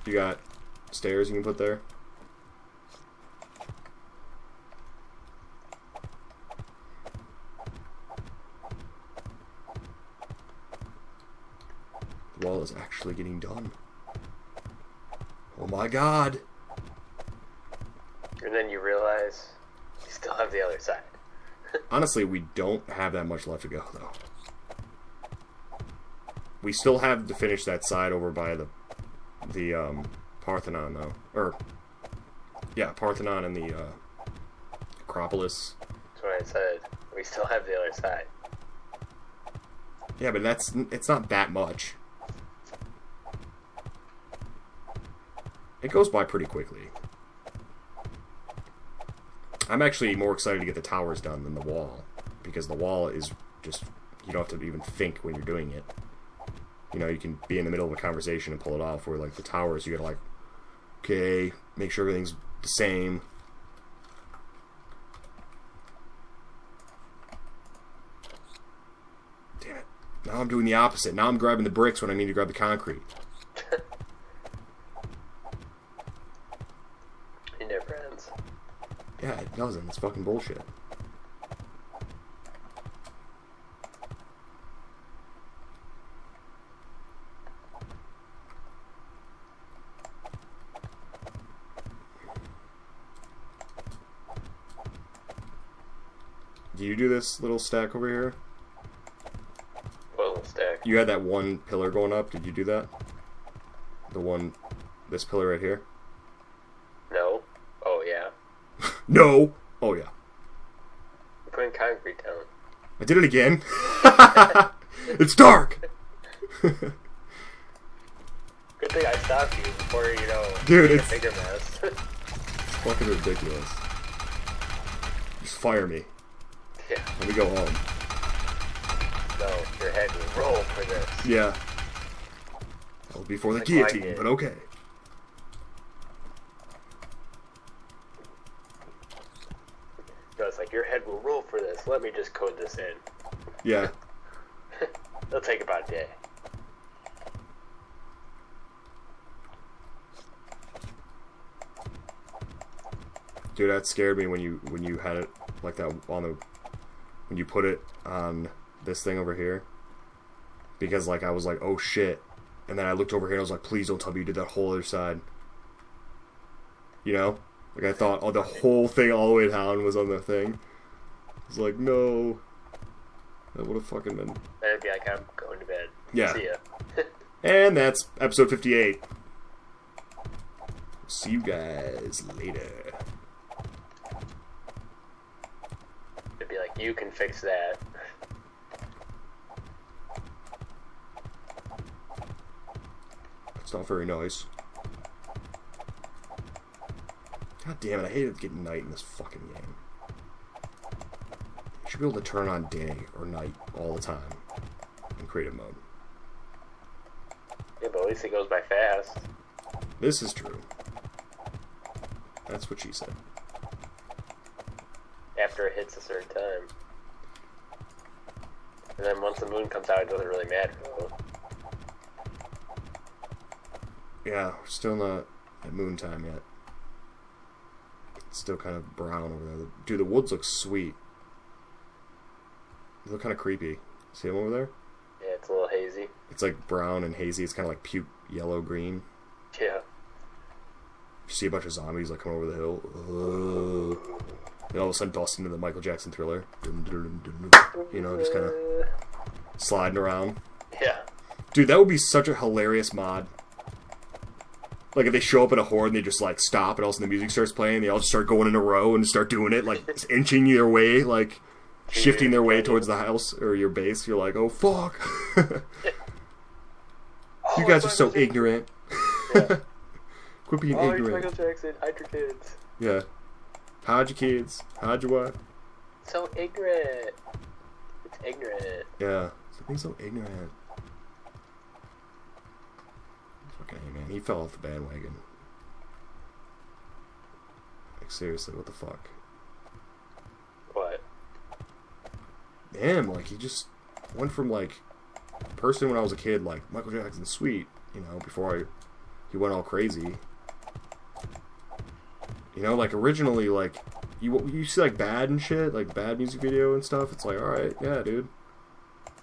You got stairs you can put there? The wall is actually getting done. Oh my god! And then you realize you still have the other side. Honestly, we don't have that much left to go, though. We still have to finish that side over by the Parthenon, though. Or, yeah, Parthenon and the Acropolis. That's what I said. We still have the other side. Yeah, but it's not that much. It goes by pretty quickly. I'm actually more excited to get the towers done than the wall. Because the wall is just... You don't have to even think when you're doing it. You know, you can be in the middle of a conversation and pull it off. Where, like, the towers, you gotta, like... Okay, make sure everything's the same. Damn it. Now I'm doing the opposite. Now I'm grabbing the bricks when I need to grab the concrete. It never ends. Yeah, it doesn't. It's fucking bullshit. Do you do this little stack over here? What little stack? You had that one pillar going up. Did you do that? The one... This pillar right here? No. Oh, yeah. No! Oh, yeah. You're putting concrete down. I did it again. It's dark! Good thing I stopped you before, you know, Dude, make it's a bigger mess. It's fucking ridiculous. Just fire me. Yeah. Let me go home. No, your head will roll for this. Yeah. That was before the Like guillotine, mine did. but okay. No, it's like, your head will roll for this. Let me just code this in. Yeah. It'll take about a day. Dude, that scared me when you had it like that on the... When you put it on this thing over here. Because, like, I was like, oh shit. And then I looked over here and I was like, please don't tell me you did that whole other side. You know? Like, I thought, oh, the whole thing all the way down was on the thing. I was like, no. That would have fucking been... Then it'd be like, I'm going to bed. Yeah. See ya. And that's episode 58. See you guys later. It'd be like, you can fix that. It's not very nice. God damn it, I hate it getting night in this fucking game. You should be able to turn on day or night all the time in creative mode. Yeah, but at least it goes by fast. This is true. That's what she said. After it hits a certain time. And then once the moon comes out, it doesn't really matter, though. Yeah, we're still not at moon time yet. It's still kind of brown over there. Dude, the woods look sweet. They look kind of creepy. See them over there? Yeah, it's a little hazy. It's like brown and hazy. It's kind of like puke yellow-green. Yeah. You see a bunch of zombies like coming over the hill. And all of a sudden bust into the Michael Jackson Thriller. You know, just kind of sliding around. Yeah. Dude, that would be such a hilarious mod. Like, if they show up in a horde and they just, like, stop and all of a sudden the music starts playing, they all just start going in a row and start doing it, like, inching their way, like, shifting their way towards the house or your base. You're like, oh, fuck. You guys are so ignorant. Yeah. Quit being ignorant. Michael Jackson, hide your kids. Yeah. Hide your kids. Hide your what? So ignorant. It's ignorant. Yeah. Something so ignorant. Fucking A, man. He fell off the bandwagon. Like, seriously, what the fuck? What? Damn, like, he just went from, like, person when I was a kid, like, Michael Jackson's sweet, you know, before he went all crazy. You know, like, originally, like, you see, like, Bad and shit, like, Bad music video and stuff, it's like, alright, yeah, dude.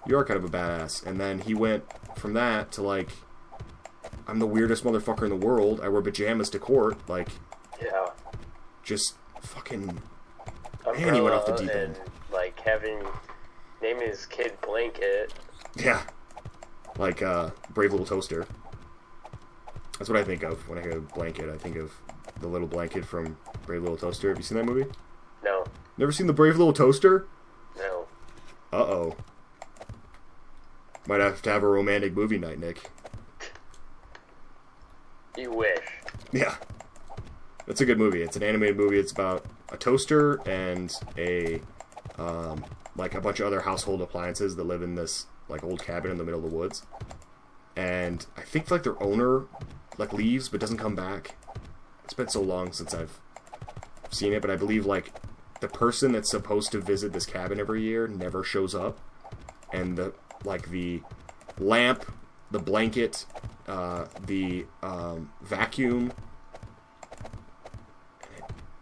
You are kind of a badass. And then he went from that to, like, I'm the weirdest motherfucker in the world, I wear pajamas to court, like, Yeah. just fucking, Umbrella, man, he went off the deep end. and, like, naming his kid Blanket. Yeah. Like, Brave Little Toaster. That's what I think of when I hear Blanket. I think of the little blanket from Brave Little Toaster. Have you seen that movie? No. Never seen the Brave Little Toaster? No. Uh-oh. Might have to have a romantic movie night, Nick. You wish. Yeah. That's a good movie. It's an animated movie. It's about a toaster and like a bunch of other household appliances that live in this, like, old cabin in the middle of the woods. And I think, like, their owner, like, leaves but doesn't come back. It's been so long since I've seen it, but I believe, like, the person that's supposed to visit this cabin every year never shows up. And the lamp, the blanket, the vacuum,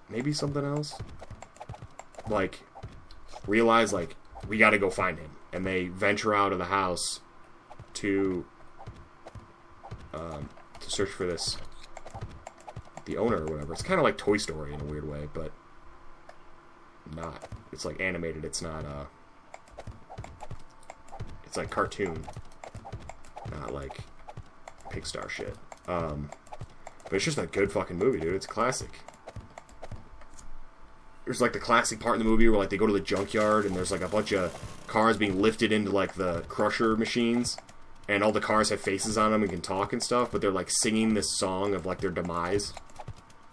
maybe something else, like, realize, like, we gotta go find him. And they venture out of the house to search for the owner or whatever. It's kind of like Toy Story in a weird way, but not. It's like animated. It's not, it's like cartoon, not like Pixar shit. But it's just a good fucking movie, dude. It's a classic. There's, like, the classic part in the movie where, like, they go to the junkyard and there's, like, a bunch of cars being lifted into, like, the crusher machines, and all the cars have faces on them and can talk and stuff, but they're, like, singing this song of, like, their demise.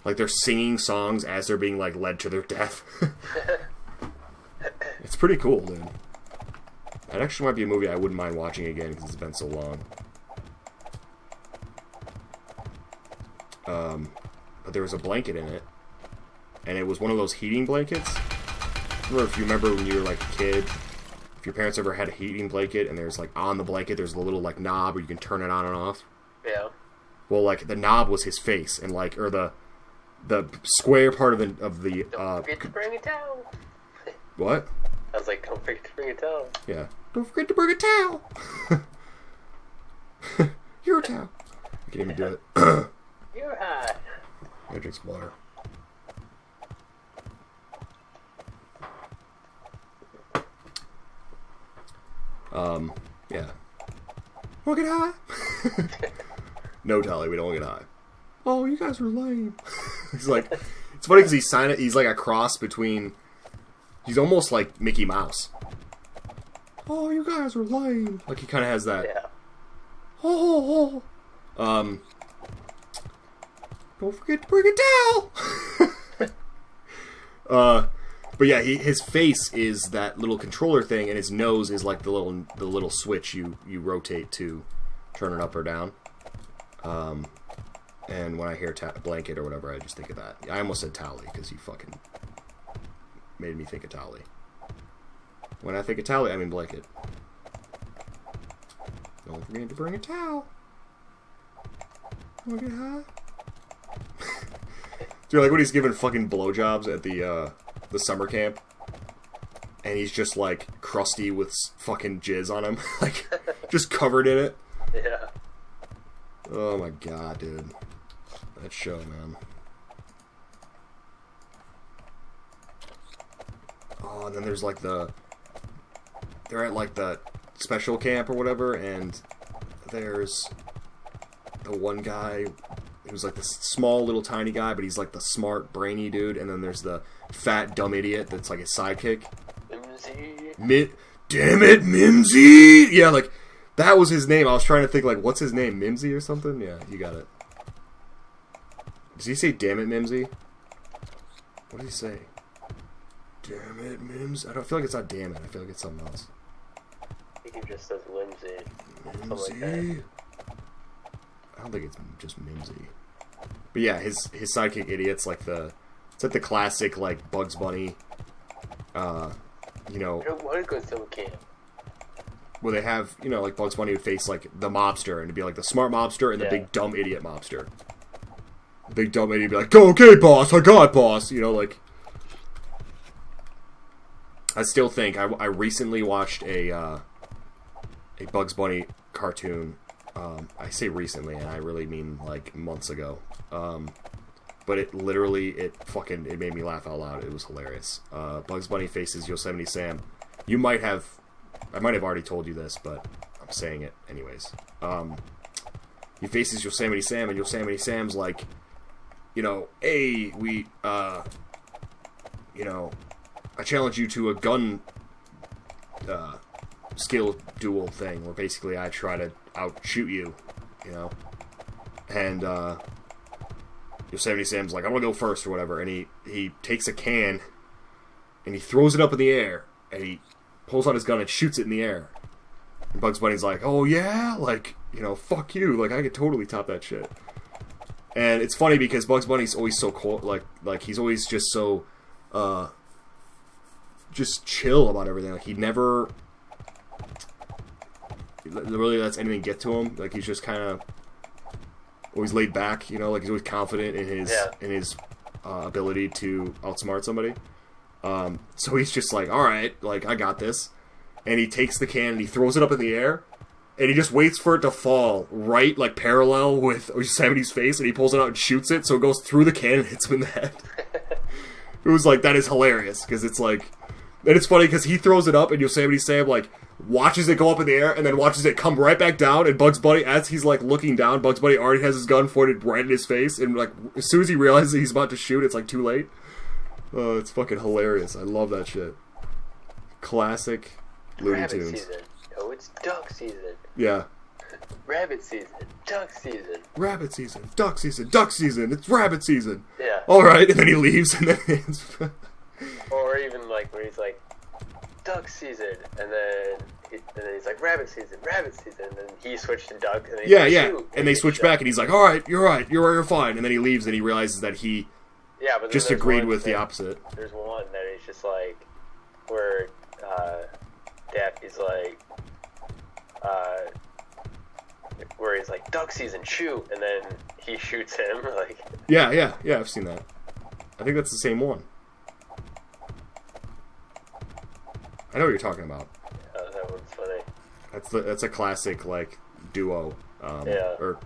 Like, they're singing songs as they're being, like, led to their death. It's pretty cool, dude. That actually might be a movie I wouldn't mind watching again because it's been so long. But there was a blanket in it, and it was one of those heating blankets. If you remember when you were, like, a kid, if your parents ever had a heating blanket, and there's, like, on the blanket, there's a little, like, knob where you can turn it on and off. Yeah. Well, like, the knob was his face, and, like, or the square part of the Don't forget to bring a towel. What? I was like, don't forget to bring a towel. Yeah. Don't forget to bring a towel. Your towel. I can't even do it. You're hot. I drink some water. Yeah. Wanna get high? No, Tally, we don't wanna get high. Oh, you guys are lame. He's like, it's funny because he's like a cross between, he's almost like Mickey Mouse. Oh, you guys are lame. Like, he kind of has that. Yeah. Oh. Don't forget to bring a towel. But yeah, his face is that little controller thing, and his nose is like the little switch you rotate to turn it up or down. And when I hear blanket or whatever, I just think of that. I almost said Tally because you fucking made me think of Tally. When I think of Tally, I mean blanket. Don't forget to bring a towel. Wanna get high? Dude, like when he's giving fucking blowjobs at the summer camp, and he's just like crusty with fucking jizz on him, like just covered in it. Yeah. Oh my god, dude, that show, man. Oh, and then there's like they're at like the special camp or whatever, and there's the one guy who's like this small little tiny guy, but he's like the smart brainy dude, and then there's the fat dumb idiot that's like his sidekick. Damn it, Mimsy! Yeah, like that was his name. I was trying to think like, what's his name, Mimsy or something? Yeah, you got it. Does he say "damn it, Mimsy"? What did he say? Damn it, Mims. I don't feel like it's not "damn it." I feel like it's something else. I think he just says Whimsy. Mimsy. I don't think it's just Mimsy. But yeah, his sidekick idiot's like it's like the classic like Bugs Bunny. You know. I don't want to go to summer camp. Where they have, you know, like Bugs Bunny would face like the mobster, and it'd be like the smart mobster and the big dumb idiot mobster. The big dumb idiot would be like, "Okay, boss, I got it, boss." You know, like. I still think I recently watched a Bugs Bunny cartoon. I say recently, and I really mean like months ago. But it made me laugh out loud. It was hilarious. Bugs Bunny faces Yosemite Sam. I might have already told you this, but I'm saying it anyways. He faces Yosemite Sam, and Yosemite Sam's like, you know, "Hey, you know, I challenge you to a gun skill duel thing, where basically I try to outshoot you, you know." And Yosemite Sam's like, "I'm gonna go first," or whatever, and he takes a can and he throws it up in the air, and he pulls out his gun and shoots it in the air. And Bugs Bunny's like, "Oh yeah, like, you know, fuck you, like I could totally top that shit." And it's funny because Bugs Bunny's always so cool, like he's always just so just chill about everything. Like he never really lets anything get to him. Like he's just kind of always laid back, you know. Like he's always confident in his ability to outsmart somebody. So he's just like, "All right, like I got this," and he takes the can and he throws it up in the air, and he just waits for it to fall right, like parallel with Yosemite's face, and he pulls it out and shoots it, so it goes through the can and hits him in the head. It was like, that is hilarious, because it's like, and it's funny because he throws it up and Yosemite Sam like watches it go up in the air and then watches it come right back down, and Bugs Bunny, as he's like looking down, Bugs Bunny already has his gun pointed right in his face, and like as soon as he realizes he's about to shoot, it's like too late. It's fucking hilarious. I love that shit. Classic Looney Tunes. Rabbit season. Oh, it's duck season. Yeah. Rabbit season. Duck season. Rabbit season. Duck season. Duck season. It's rabbit season. Yeah. Alright, and then he leaves, and then Or even like where he's like, duck season, and then he's like, rabbit season, and then he switched to duck, and then yeah, like, yeah, shoot, and they switch back, and he's like, "Alright, you're fine," and then he leaves, and he realizes that he but just agreed with the opposite. There's one that is just like, where Daffy's like, where he's like, duck season, shoot, and then he shoots him, like... Yeah, I've seen that. I think that's the same one. I know what you're talking about. Yeah, that one's funny. That's a classic, like, duo, or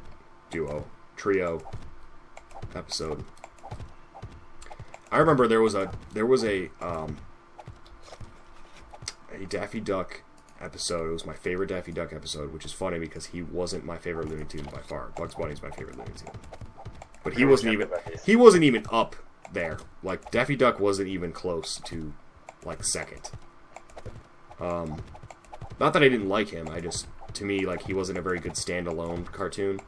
trio episode. I remember there was a Daffy Duck episode. It was my favorite Daffy Duck episode, which is funny because he wasn't my favorite Looney Tune by far. Bugs Bunny's my favorite Looney Tune, but he wasn't even up there. Like Daffy Duck wasn't even close to like second. Not that I didn't like him. To me, like he wasn't a very good standalone cartoon.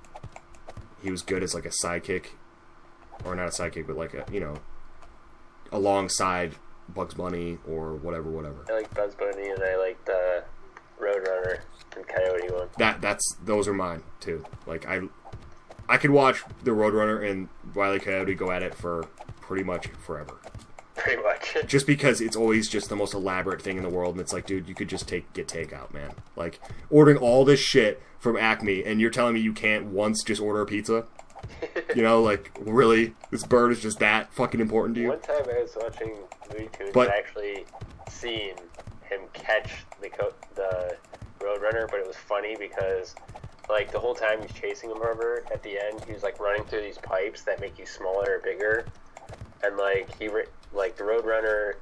He was good as like a sidekick, or not a sidekick, but like alongside Bugs Bunny or whatever. I like Bugs Bunny, and I like the Roadrunner and Coyote one. Those are mine too. Like I could watch the Roadrunner and Wile E. Coyote go at it for pretty much forever. Pretty much. Just because it's always just the most elaborate thing in the world, and it's like, dude, you could just get takeout, man. Like ordering all this shit from Acme, and you're telling me you can't once just order a pizza? You know, like, really? This bird is just that fucking important to you? One time I was watching Looney Tunes and actually seen him catch the Roadrunner, but it was funny because, like, the whole time he's chasing him over, at the end, he was, like, running through these pipes that make you smaller or bigger, and, like, the Roadrunner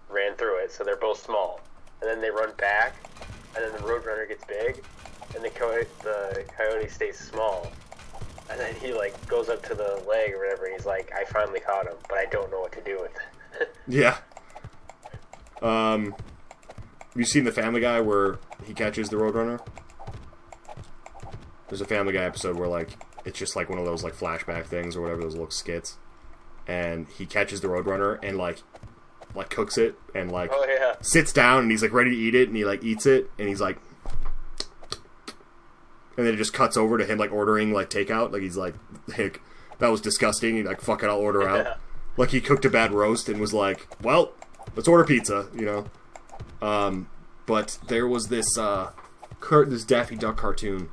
ran through it, so they're both small, and then they run back, and then the Roadrunner gets big, and the Coyote stays small. And And then he, like, goes up to the leg or whatever, and he's like, I finally caught him, but I don't know what to do with it. Yeah. Have you seen the Family Guy where he catches the Roadrunner? There's a Family Guy episode where, like, it's just, like, one of those, like, flashback things or whatever, those little skits. And he catches the Roadrunner and, like cooks it and, like, sits down and he's, like, ready to eat it and he, like, eats it and he's, like... And then it just cuts over to him, like, ordering, like, takeout. Like, he's like, Hick, that was disgusting. He's like, fuck it, I'll order out. Like, he cooked a bad roast and was like, well, let's order pizza, you know? But there was this, this Daffy Duck cartoon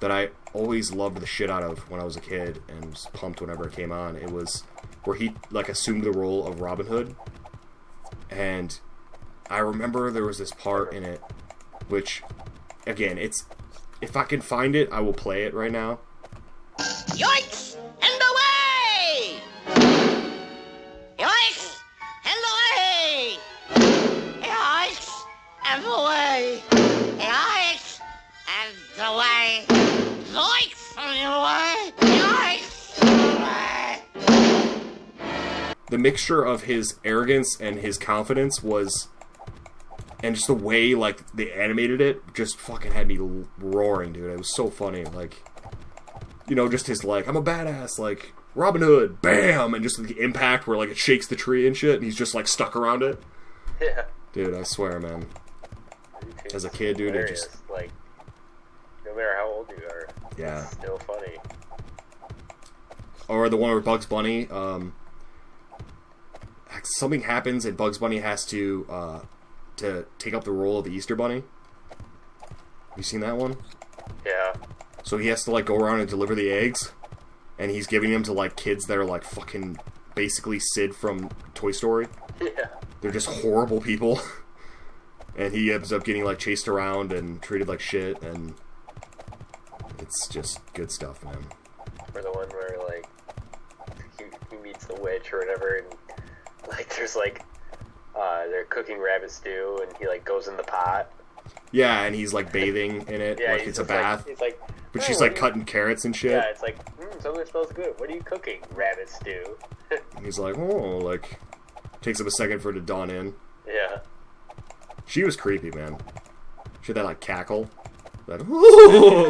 that I always loved the shit out of when I was a kid and was pumped whenever it came on. It was where he, like, assumed the role of Robin Hood. And I remember there was this part in it, which, again, it's... If I can find it, I will play it right now. Yoinks and away! Yoinks and away! Yoinks and away! Yoinks and away! Yoinks and away! Yoinks and away! The mixture of his arrogance and his confidence was... And just the way, like, they animated it just fucking had me roaring, dude. It was so funny. Like, you know, just his, like, I'm a badass, like, Robin Hood, bam! And just the impact where, like, it shakes the tree and shit, and he's just, like, stuck around it. Yeah. Dude, I swear, man. As a kid, dude, it just... Like, no matter how old you are, yeah. It's still funny. Or the one where Bugs Bunny, something happens and Bugs Bunny has to take up the role of the Easter Bunny. Have you seen that one? Yeah. So he has to, like, go around and deliver the eggs, and he's giving them to, like, kids that are, like, fucking basically Sid from Toy Story. Yeah. They're just horrible people. And he ends up getting, like, chased around and treated like shit, and it's just good stuff, man. Or the one where, like, he meets the witch or whatever, and, like, there's, like, they're cooking rabbit stew, and he, like, goes in the pot. Yeah, and he's, like, bathing in it, yeah, like it's a bath. He's like, but she's, like, cutting carrots and shit. Yeah, it's like, something smells good. What are you cooking? Rabbit stew. And he's like, oh, like, takes him a second for it to dawn in. Yeah. She was creepy, man. She had that, like, cackle. That,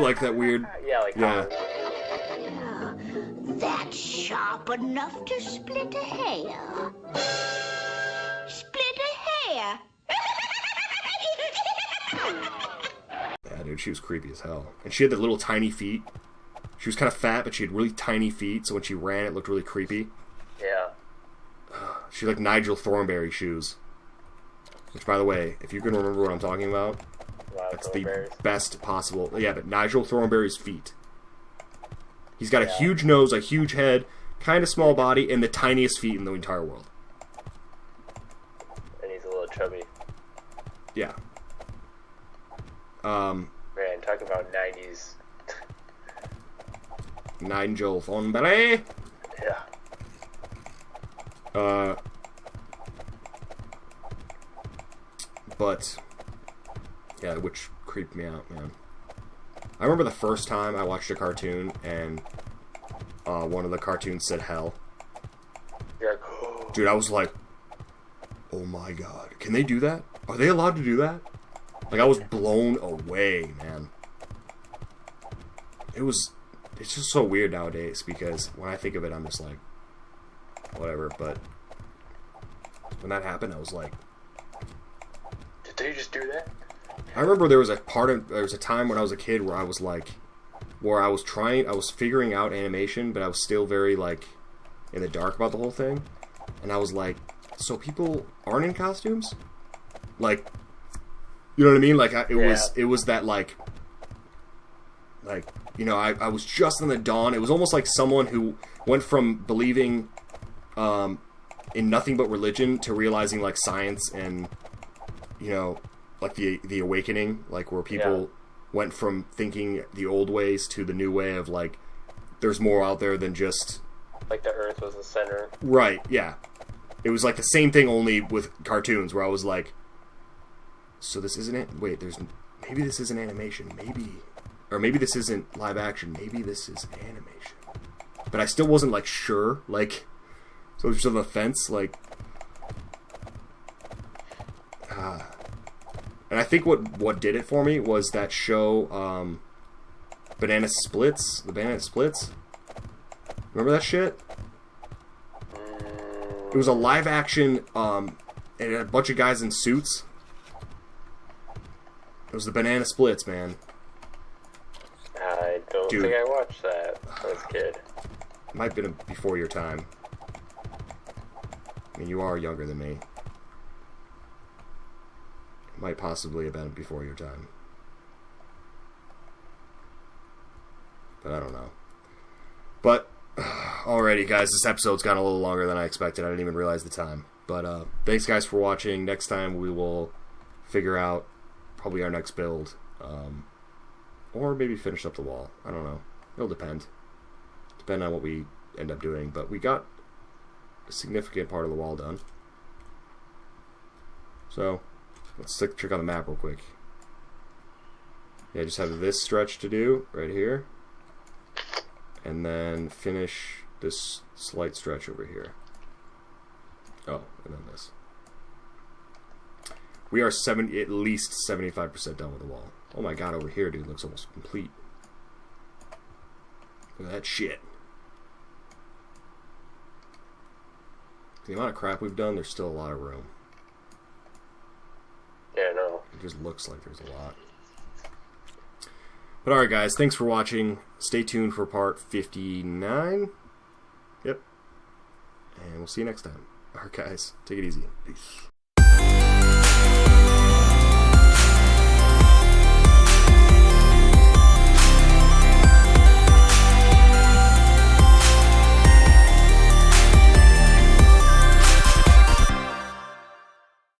like, that weird... Yeah, like... Yeah. That's sharp enough to split a hair. Split a hair. Yeah, dude, she was creepy as hell. And she had the little tiny feet. She was kind of fat, but she had really tiny feet, so when she ran, it looked really creepy. Yeah. She had, like, Nigel Thornberry shoes. Which, by the way, if you can remember what I'm talking about, that's the best possible... Yeah, but Nigel Thornberry's feet. He's got a huge nose, a huge head, kind of small body, and the tiniest feet in the entire world. And he's a little chubby. Yeah. Man, talk about 90s. Nigel Thornberry. Yeah. But, yeah, which creeped me out, man. I remember the first time I watched a cartoon, and one of the cartoons said hell. You're like, oh. Dude, I was like, oh my god. Can they do that? Are they allowed to do that? Like, I was blown away, man. It's just so weird nowadays, because when I think of it, I'm just like, whatever, but when that happened, I was like... Did they just do that? I remember there was a time when I was a kid where I was like, I was figuring out animation, but I was still very, like, in the dark about the whole thing, and I was like, so people aren't in costumes? Like, you know what I mean? Like, it was that, like, you know, I was just in the dawn. It was almost like someone who went from believing in nothing but religion to realizing, like, science and, you know, like the awakening, like, where people went from thinking the old ways to the new way of, like, there's more out there than just... Like the Earth was the center. Right, yeah. It was like the same thing, only with cartoons, where I was like, so this isn't it? Wait, maybe this isn't animation. Maybe this isn't live action. Maybe this is animation. but I still wasn't like sure. Like, so there's just a fence. Like, and I think what did it for me was that show, Banana Splits. The Banana Splits. Remember that shit? It was a live action, and it had a bunch of guys in suits. It was the Banana Splits, man. I don't think I watched that as a kid. Might have been before your time. I mean, you are younger than me. Might possibly have been before your time. But I don't know. But, alrighty guys, this episode's gone a little longer than I expected. I didn't even realize the time. But, thanks guys for watching. Next time we will figure out probably our next build. Or maybe finish up the wall. I don't know. It'll depend. Depend on what we end up doing. But we got a significant part of the wall done. So, let's take a trick on the map real quick. Yeah, just have this stretch to do right here. And then finish this slight stretch over here. Oh, and then this. We are at least 75% done with the wall. Oh my god, over here, dude, looks almost complete. Look at that shit. The amount of crap we've done, there's still a lot of room. Yeah, no. It just looks like there's a lot. But alright guys, thanks for watching. Stay tuned for part 59. Yep. And we'll see you next time. Alright guys, take it easy. Peace.